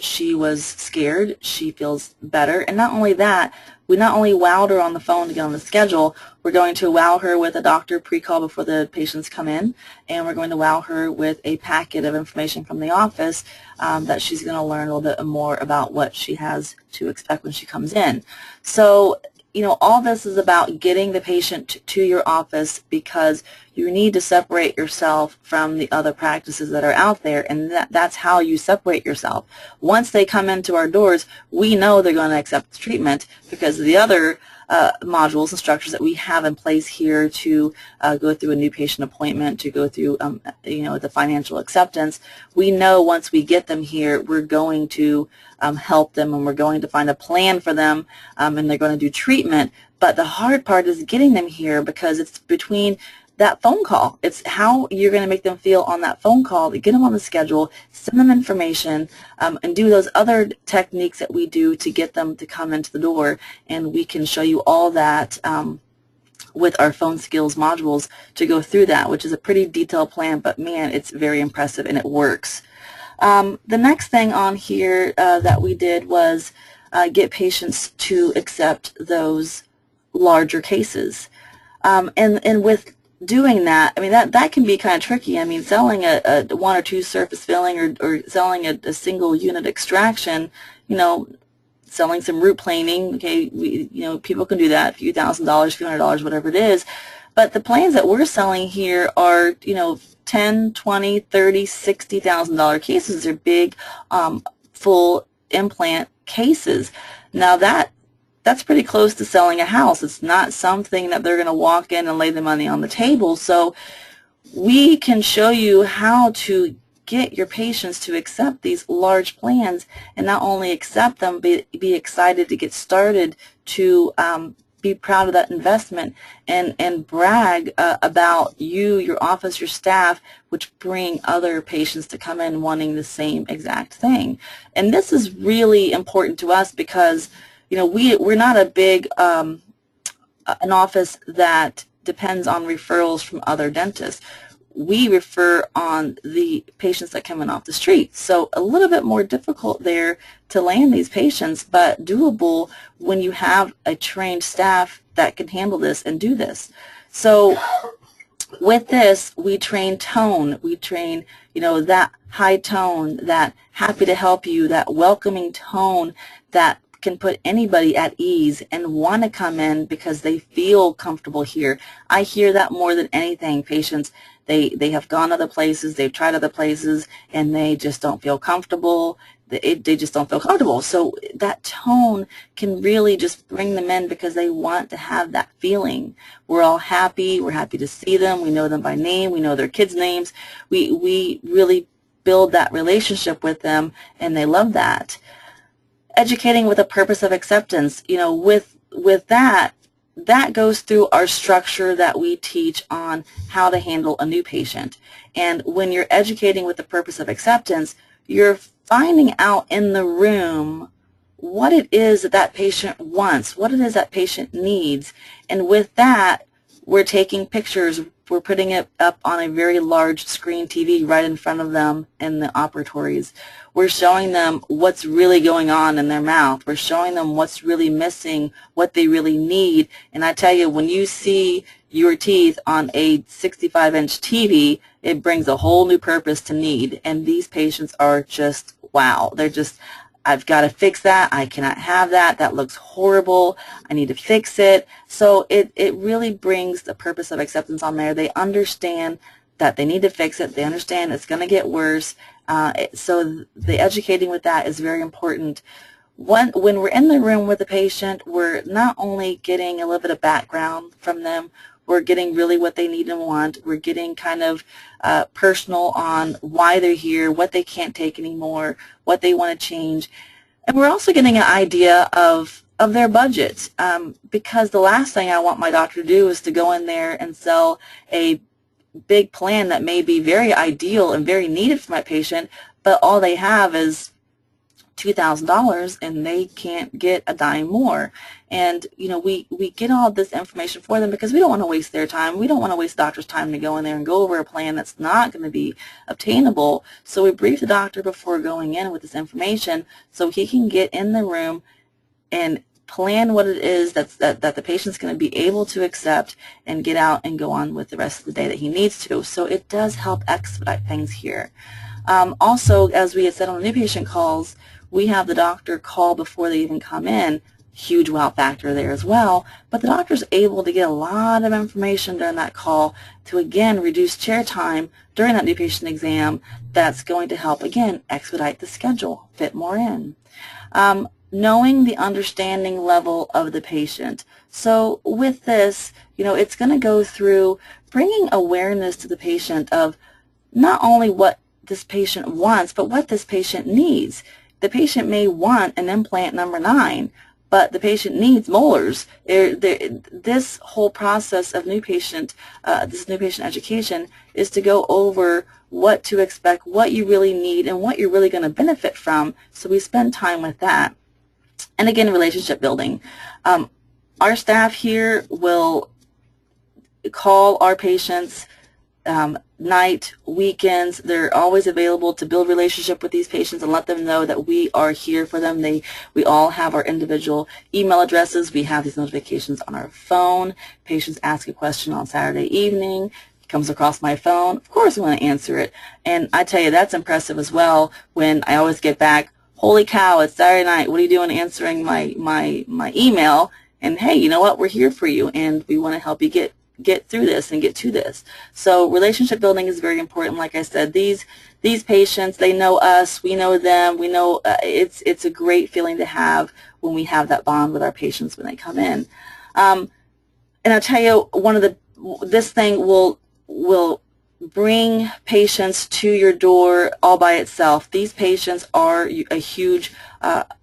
She was scared. She feels better. And not only that, we not only wowed her on the phone to get on the schedule, we're going to wow her with a doctor pre-call before the patients come in, and we're going to wow her with a packet of information from the office that she's going to learn a little bit more about what she has to expect when she comes in. So, you know, all this is about getting the patient to your office because you need to separate yourself from the other practices that are out there, and that's how you separate yourself. Once they come into our doors, we know they're going to accept the treatment because of the other modules and structures that we have in place here to go through a new patient appointment, to go through you know, the financial acceptance. We know once we get them here, we're going to help them, and we're going to find a plan for them, and they're going to do treatment. But the hard part is getting them here because it's between that phone call. It's how you're going to make them feel on that phone call to get them on the schedule, send them information, and do those other techniques that we do to get them to come into the door. And we can show you all that with our phone skills modules to go through that, which is a pretty detailed plan, but man, it's very impressive and it works. The next thing on here that we did was get patients to accept those larger cases. And with doing that, I mean, that can be kind of tricky. I mean, selling a 1 or 2 surface filling or selling a single unit extraction, you know, selling some root planing, okay, you know, people can do that, a few $1,000s, a few $100s, whatever it is. But the plans that we're selling here are, you know, $10,000, $20,000, $30,000, $60,000 cases. They're big, full implant cases. Now that's pretty close to selling a house. It's not something that they're going to walk in and lay the money on the table. So we can show you how to get your patients to accept these large plans, and not only accept them, but be excited to get started to be proud of that investment and brag about you, your office, your staff, which bring other patients to come in wanting the same exact thing. And this is really important to us because, you know, we're not a big an office that depends on referrals from other dentists. We refer on the patients that come in off the street. So a little bit more difficult there to land these patients, but doable when you have a trained staff that can handle this and do this. So with this, we train tone. We train, you know, that high tone, that happy to help you, that welcoming tone that can put anybody at ease and want to come in because they feel comfortable here. I hear that more than anything. Patients, they have gone other places, they've tried other places, and they just don't feel comfortable. They just don't feel comfortable. So that tone can really just bring them in because they want to have that feeling. We're all happy. We're happy to see them. We know them by name. We know their kids' names. We really build that relationship with them, and they love that. Educating with a purpose of acceptance, you know, with that goes through our structure that we teach on how to handle a new patient. And when you're educating with the purpose of acceptance, you're finding out in the room what it is that that patient wants, what it is that patient needs. And with that, we're taking pictures, we're putting it up on a very large screen TV right in front of them in the operatories. We're showing them what's really going on in their mouth. We're showing them what's really missing, what they really need. And I tell you, when you see your teeth on a 65-inch TV, it brings a whole new purpose to need. And these patients are just, wow. They're just, I've got to fix that. I cannot have that. That looks horrible. I need to fix it. So it really brings the purpose of acceptance on there. They understand that they need to fix it. They understand it's going to get worse. So the educating with that is very important. When we're in the room with the patient, we're not only getting a little bit of background from them, we're getting really what they need and want. We're getting kind of personal on why they're here, what they can't take anymore, what they want to change. And we're also getting an idea of their budget, because the last thing I want my doctor to do is to go in there and sell a big plan that may be very ideal and very needed for my patient, but all they have is $2,000 and they can't get a dime more. And you know, we get all this information for them because we don't want to waste their time. We don't want to waste the doctor's time to go in there and go over a plan that's not going to be obtainable. So we brief the doctor before going in with this information so he can get in the room and plan what it is that the patient's going to be able to accept and get out and go on with the rest of the day that he needs to. So it does help expedite things here. Also, as we had said on the new patient calls, we have the doctor call before they even come in. Huge wow factor there as well. But the doctor's able to get a lot of information during that call to, again, reduce chair time during that new patient exam. That's going to help, again, expedite the schedule, fit more in. Knowing the understanding level of the patient. So with this, you know, it's going to go through bringing awareness to the patient of not only what this patient wants, but what this patient needs. The patient may want an implant number 9, but the patient needs molars. This whole process of new patient, this new patient education is to go over what to expect, what you really need, and what you're really going to benefit from. So we spend time with that. And again, relationship building. Our staff here will call our patients night, weekends. They're always available to build relationship with these patients and let them know that we are here for them. We all have our individual email addresses. We have these notifications on our phone. Patients ask a question on Saturday evening. It comes across my phone. Of course, we want to answer it. And I tell you, that's impressive as well when I always get back, holy cow, it's Saturday night. What are you doing answering my email? And hey, you know what? We're here for you, and we want to help you get through this and get to this. So relationship building is very important. Like I said, these patients, they know us, we know them, we know it's a great feeling to have when we have that bond with our patients when they come in. And I'll tell you, this thing will bring patients to your door all by itself. These patients are a huge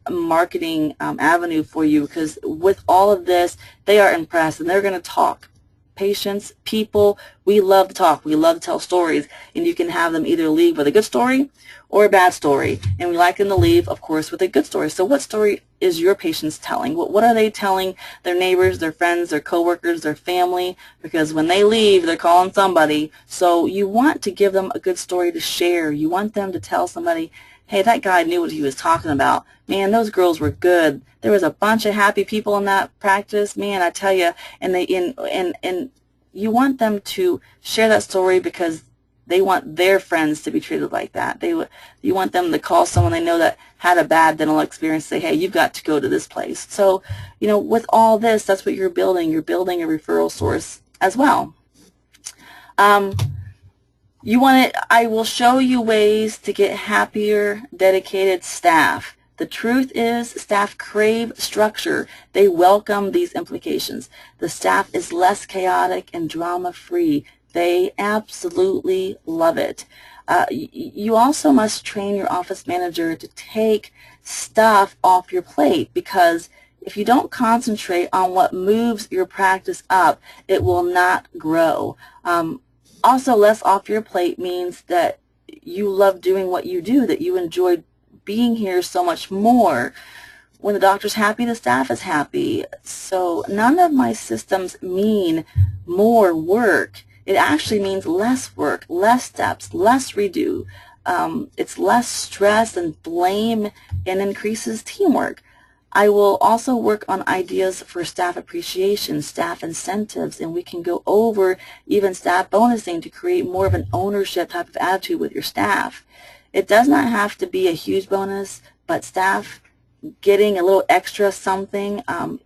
marketing avenue for you, because with all of this, they are impressed and they're going to talk. Patients, people, we love to talk. We love to tell stories, and you can have them either leave with a good story or a bad story, and we like them to leave, of course, with a good story. So what story is your patients telling? What are they telling their neighbors, their friends, their coworkers, their family? Because when they leave, they're calling somebody. So you want to give them a good story to share. You want them to tell somebody, hey, that guy knew what he was talking about. Man, those girls were good. There was a bunch of happy people in that practice. Man, I tell you, and you want them to share that story because they want their friends to be treated like that. You want them to call someone they know that had a bad dental experience, say, hey, you've got to go to this place. So, you know, with all this, that's what you're building. You're building a referral source as well. I will show you ways to get happier, dedicated staff. The truth is, staff crave structure. They welcome these implications. The staff is less chaotic and drama-free. They absolutely love it. You also must train your office manager to take stuff off your plate, because if you don't concentrate on what moves your practice up, it will not grow. Also, less off your plate means that you love doing what you do, that you enjoy being here so much more. When the doctor's happy, the staff is happy. So none of my systems mean more work. It actually means less work, less steps, less redo. It's less stress and blame, and increases teamwork. I will also work on ideas for staff appreciation, staff incentives, and we can go over even staff bonusing to create more of an ownership type of attitude with your staff. It does not have to be a huge bonus, but staff getting a little extra something,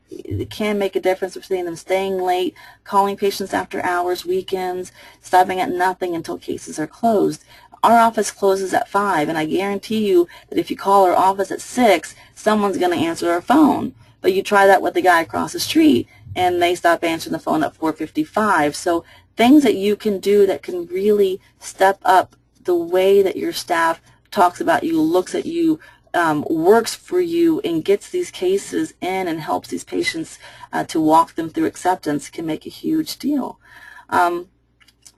it can make a difference between them staying late, calling patients after hours, weekends, stopping at nothing until cases are closed. Our office closes at 5, and I guarantee you that if you call our office at 6, someone's going to answer our phone. But you try that with the guy across the street, and they stop answering the phone at 4:55. So things that you can do that can really step up the way that your staff talks about you, looks at you, works for you, and gets these cases in and helps these patients to walk them through acceptance can make a huge deal.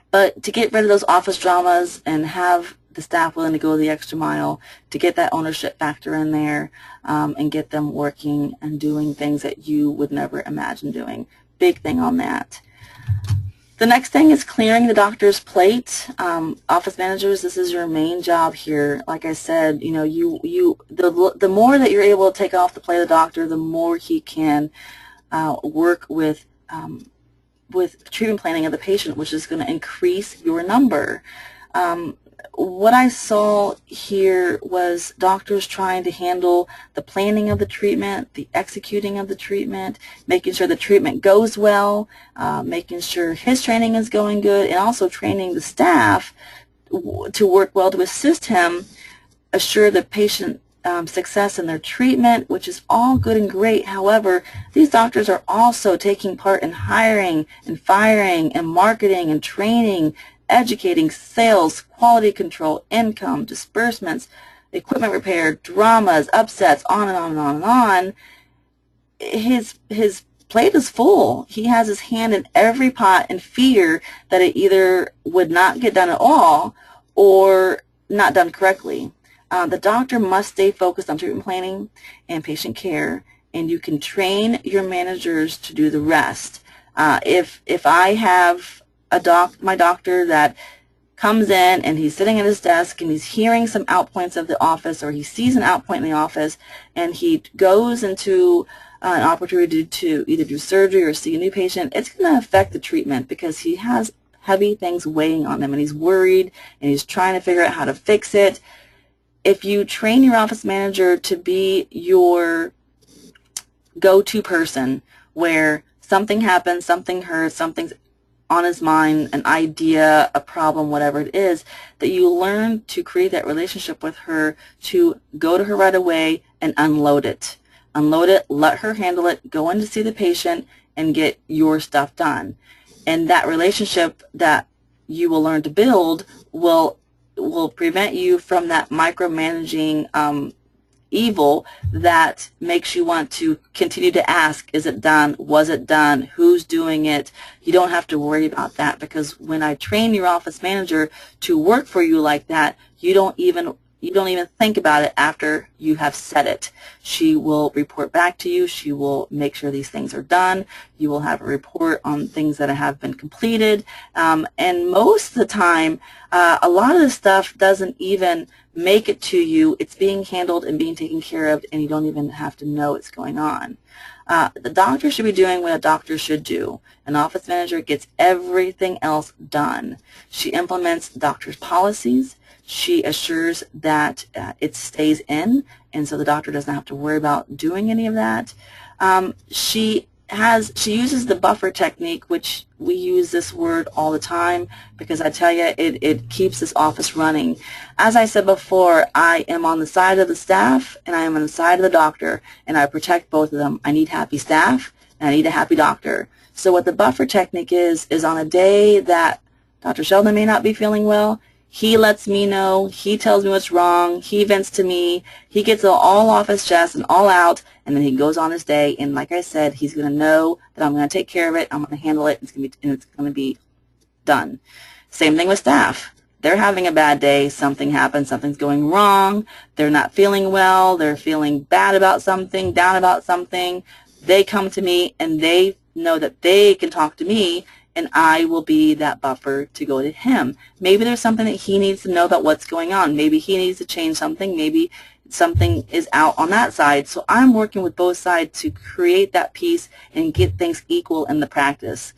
But to get rid of those office dramas and have the staff willing to go the extra mile, to get that ownership factor in there, and get them working and doing things that you would never imagine doing. Big thing on that. The next thing is clearing the doctor's plate. Office managers, this is your main job here. Like I said, you know, the more that you're able to take off the plate of the doctor, the more he can work with treatment planning of the patient, which is going to increase your number. What I saw here was doctors trying to handle the planning of the treatment, the executing of the treatment, making sure the treatment goes well, making sure his training is going good, and also training the staff to work well to assist him, assure the patient success in their treatment, which is all good and great. However, these doctors are also taking part in hiring and firing and marketing and training, educating, sales, quality control, income, disbursements, equipment repair, dramas, upsets, on and on and on and on. His plate is full. He has his hand in every pot in fear that it either would not get done at all or not done correctly. The doctor must stay focused on treatment planning and patient care, and you can train your managers to do the rest. If I have my doctor that comes in and he's sitting at his desk and he's hearing some outpoints of the office, or he sees an outpoint in the office and he goes into an opportunity to either do surgery or see a new patient, it's going to affect the treatment because he has heavy things weighing on him and he's worried and he's trying to figure out how to fix it. If you train your office manager to be your go-to person where something happens, something hurts, something's on his mind, an idea, a problem, whatever it is, that you learn to create that relationship with her to go to her right away and unload it. Unload it, let her handle it, go in to see the patient, and get your stuff done. And that relationship that you will learn to build will prevent you from that micromanaging evil that makes you want to continue to ask, is it done? Was it done? Who's doing it? You don't have to worry about that, because when I train your office manager to work for you like that, you don't even think about it after you have said it. She will report back to you. She will make sure these things are done. You will have a report on things that have been completed. And most of the time, a lot of the stuff doesn't even make it to you. It's being handled and being taken care of, and you don't even have to know it's going on. The doctor should be doing what a doctor should do. An office manager gets everything else done. She implements doctor's policies. She assures that it stays in, and so the doctor doesn't have to worry about doing any of that. She uses the buffer technique, which we use this word all the time because I tell you, it keeps this office running. As I said before, I am on the side of the staff and I am on the side of the doctor, and I protect both of them. I need happy staff and I need a happy doctor. So what the buffer technique is on a day that Dr. Sheldon may not be feeling well, he lets me know, he tells me what's wrong, he vents to me, he gets it all off his chest and all out, and then he goes on his day, and like I said, he's going to know that I'm going to take care of it, I'm going to handle it, and it's going to be done. Same thing with staff. They're having a bad day, something happens, something's going wrong, they're not feeling well, they're feeling bad about something, down about something. They come to me, and they know that they can talk to me, and I will be that buffer to go to him. Maybe there's something that he needs to know about what's going on. Maybe he needs to change something. Maybe something is out on that side. So I'm working with both sides to create that peace and get things equal in the practice.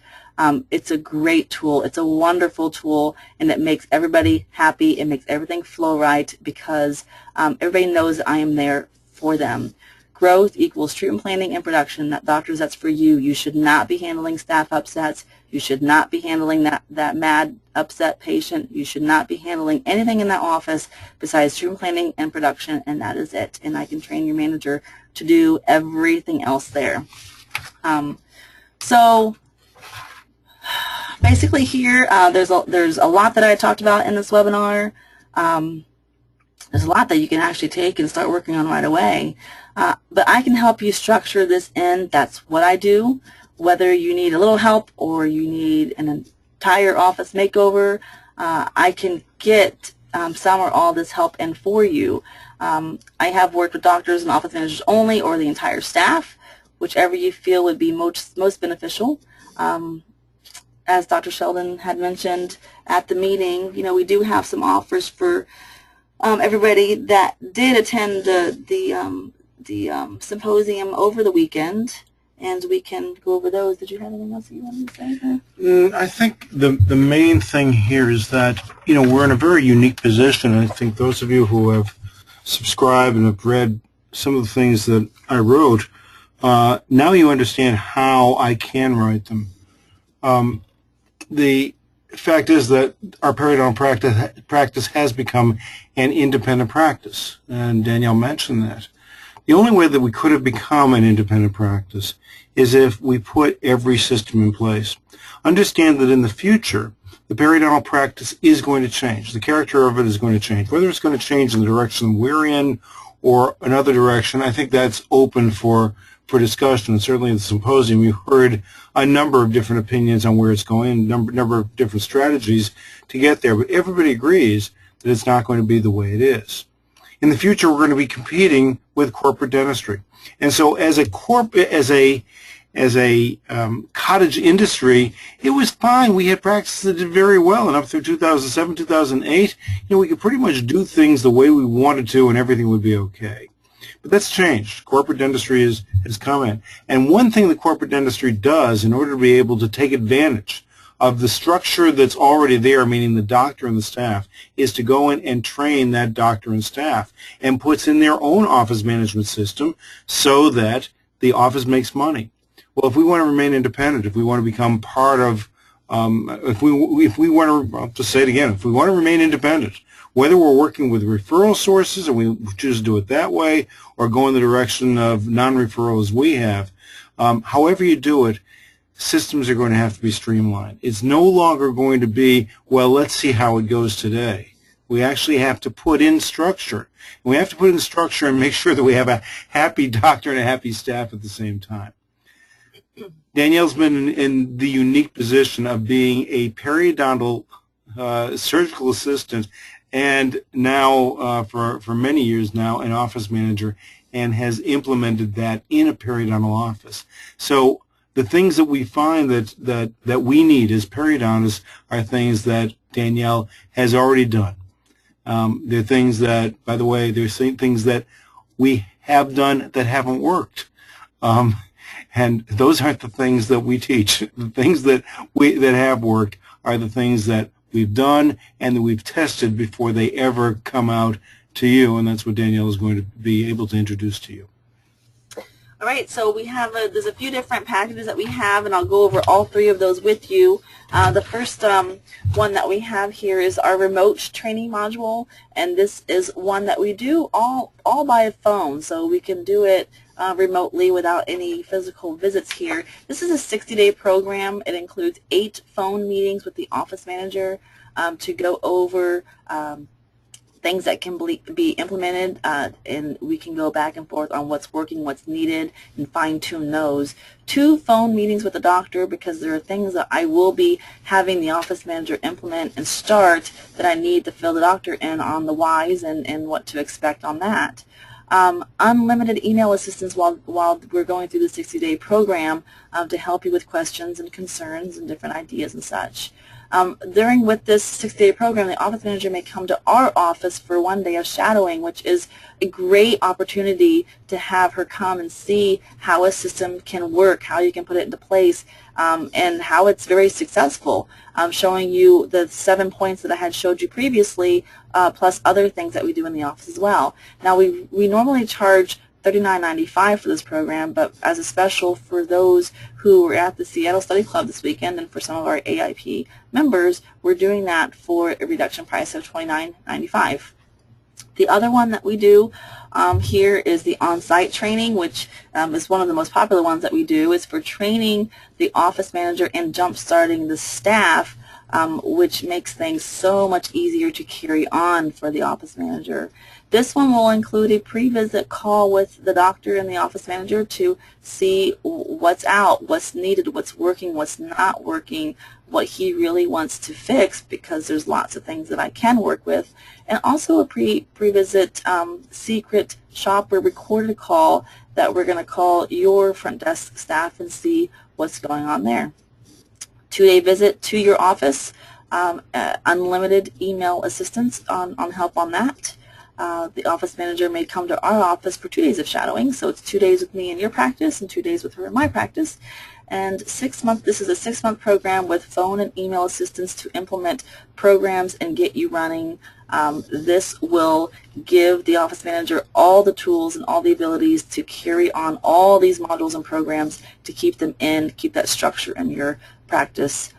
It's a great tool. It's a wonderful tool, and it makes everybody happy. It makes everything flow right because everybody knows I am there for them. Growth equals treatment planning and production. That doctors, that's for you. You should not be handling staff upsets. You should not be handling that mad, upset patient. You should not be handling anything in that office besides treatment planning and production, and that is it. And I can train your manager to do everything else there. So basically here, there's a lot that I talked about in this webinar. There's a lot that you can actually take and start working on right away. But I can help you structure this in. That's what I do. Whether you need a little help or you need an entire office makeover, I can get some or all this help in for you. I have worked with doctors and office managers only, or the entire staff, whichever you feel would be most beneficial. As Dr. Sheldon had mentioned at the meeting, you know, we do have some offers for everybody that did attend the symposium over the weekend, and we can go over those. Did you have anything else that you wanted to say? I think the main thing here is that, you know, we're in a very unique position. I think those of you who have subscribed and have read some of the things that I wrote, now you understand how I can write them. The fact is that our periodontal practice has become an independent practice, and Danielle mentioned that. The only way that we could have become an independent practice is if we put every system in place. Understand that in the future, the periodontal practice is going to change. The character of it is going to change. Whether it's going to change in the direction we're in or another direction, I think that's open for discussion. And certainly in the symposium, you heard a number of different opinions on where it's going, a number of different strategies to get there. But everybody agrees that it's not going to be the way it is. In the future, we're going to be competing with corporate dentistry. And so as a cottage industry, it was fine. We had practices that did very well, and up through 2007, 2008, you know, we could pretty much do things the way we wanted to, and everything would be okay. But that's changed. Corporate dentistry has come in. And one thing that corporate dentistry does in order to be able to take advantage of the structure that's already there, meaning the doctor and the staff, is to go in and train that doctor and staff and puts in their own office management system so that the office makes money. Well, if we want to remain independent, if we want to become part of, if we want to, I'll just say it again, if we want to remain independent, whether we're working with referral sources and we choose to do it that way or go in the direction of non-referral as we have, however you do it, systems are going to have to be streamlined. It's no longer going to be, well, let's see how it goes today. We actually have to put in structure. We have to put in structure and make sure that we have a happy doctor and a happy staff at the same time. Danielle's been in the unique position of being a periodontal surgical assistant, and now for many years now an office manager, and has implemented that in a periodontal office. So the things that we find that we need as periodontists are things that Danielle has already done. They're things that, by the way, they're things that we have done that haven't worked. And those aren't the things that we teach. The things that have worked are the things that we've done and that we've tested before they ever come out to you, and that's what Danielle is going to be able to introduce to you. All right, so we have there's a few different packages that we have, and I'll go over all three of those with you. The first one that we have here is our remote training module, and this is one that we do all by phone, so we can do it remotely without any physical visits here. This is a 60-day program. It includes 8 phone meetings with the office manager to go over things that can be implemented, and we can go back and forth on what's working, what's needed, and fine-tune those. 2 phone meetings with the doctor, because there are things that I will be having the office manager implement and start that I need to fill the doctor in on the whys and what to expect on that. Unlimited email assistance while we're going through the 60-day program to help you with questions and concerns and different ideas and such. With this 60-day program, the office manager may come to our office for 1 day of shadowing, which is a great opportunity to have her come and see how a system can work, how you can put it into place, and how it's very successful. Showing you the 7 points that I had showed you previously, plus other things that we do in the office as well. Now, we normally charge $39.95 for this program, but as a special for those who were at the Seattle Study Club this weekend and for some of our AIP members, we're doing that for a reduction price of $29.95. The other one that we do here is the on-site training, which is one of the most popular ones that we do. It's for training the office manager and jump-starting the staff, which makes things so much easier to carry on for the office manager. This one will include a pre-visit call with the doctor and the office manager to see what's out, what's needed, what's working, what's not working, what he really wants to fix, because there's lots of things that I can work with, and also a pre-visit secret shopper recorded call that we're going to call your front desk staff and see what's going on there. 2-day visit to your office, unlimited email assistance on help on that. The office manager may come to our office for 2 days of shadowing, so it's 2 days with me in your practice and 2 days with her in my practice. And this is a 6-month program with phone and email assistance to implement programs and get you running. This will give the office manager all the tools and all the abilities to carry on all these modules and programs to keep them in, keep that structure in your practice,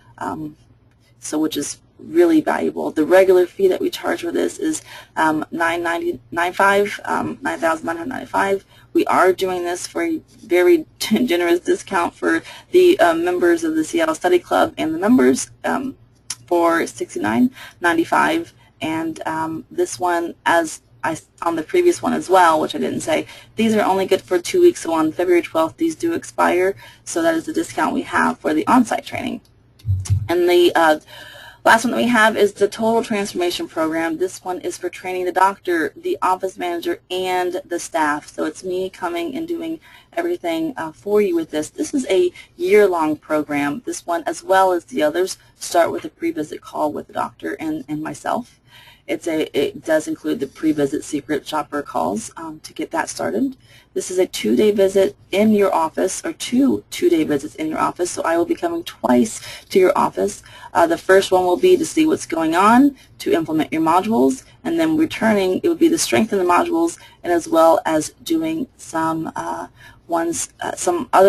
which is really valuable. The regular fee that we charge for this is $9,995. We are doing this for a very generous discount for the members of the Seattle Study Club and the members for $69.95. And this one, as on the previous one as well, which I didn't say, these are only good for 2 weeks, so on February 12th these do expire, so that is the discount we have for the on-site training. And the last one that we have is the Total Transformation Program. This one is for training the doctor, the office manager, and the staff. So it's me coming and doing everything for you with this. This is a year-long program. This one, as well as the others, start with a pre-visit call with the doctor and myself. It does include the pre-visit secret shopper calls to get that started. This is a 2-day visit in your office, or 2 2-day visits in your office, so I will be coming twice to your office. The first one will be to see what's going on, to implement your modules, and then returning, it would be to strengthen the modules, and as well as doing some other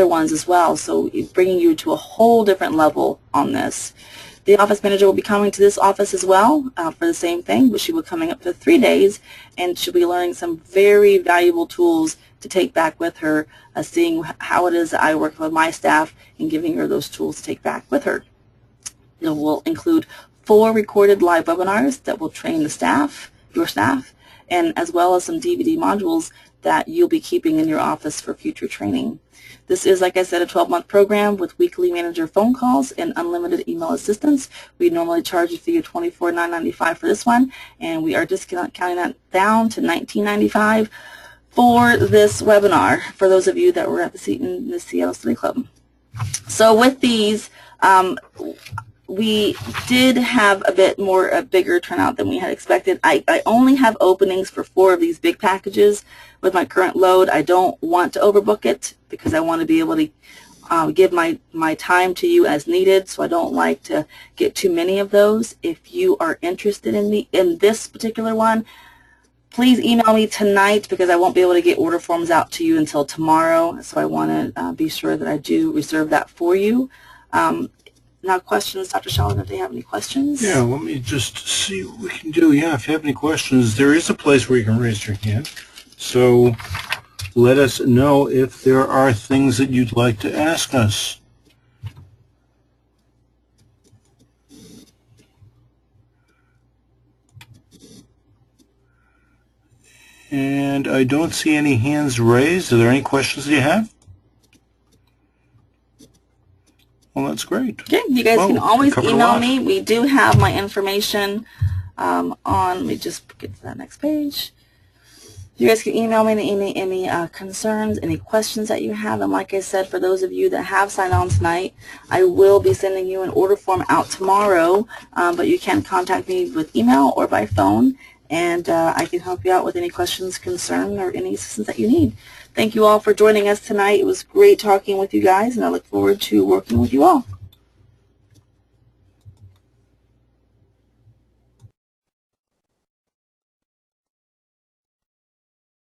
ones as well, so bringing you to a whole different level on this. The office manager will be coming to this office as well for the same thing, but she will be coming up for 3 days, and she'll be learning some very valuable tools to take back with her, seeing how it is that I work with my staff and giving her those tools to take back with her. It will include 4 recorded live webinars that will train the staff, your staff, and as well as some DVD modules that you'll be keeping in your office for future training. This is, like I said, a 12-month program with weekly manager phone calls and unlimited email assistance. We normally charge a fee of $24,995 for this one, and we are discounting that down to $19.95 for this webinar for those of you that were at the Seattle Study Club. So with these, we did have a bigger turnout than we had expected. I only have openings for 4 of these big packages with my current load. I don't want to overbook it because I want to be able to give my time to you as needed, so I don't like to get too many of those. If you are interested in this particular one, please email me tonight because I won't be able to get order forms out to you until tomorrow, so I want to be sure that I do reserve that for you. Now questions, Dr. Sheldon, if they have any questions? Yeah, let me just see what we can do. Yeah, if you have any questions, there is a place where you can raise your hand. So let us know if there are things that you'd like to ask us. And I don't see any hands raised. Are there any questions that you have? Well, that's great. Okay, you guys can always email me. We do have my information on, let me just get to that next page. You guys can email me any concerns, any questions that you have. And like I said, for those of you that have signed on tonight, I will be sending you an order form out tomorrow, but you can contact me with email or by phone, and I can help you out with any questions, concerns, or any assistance that you need. Thank you all for joining us tonight. It was great talking with you guys, and I look forward to working with you all.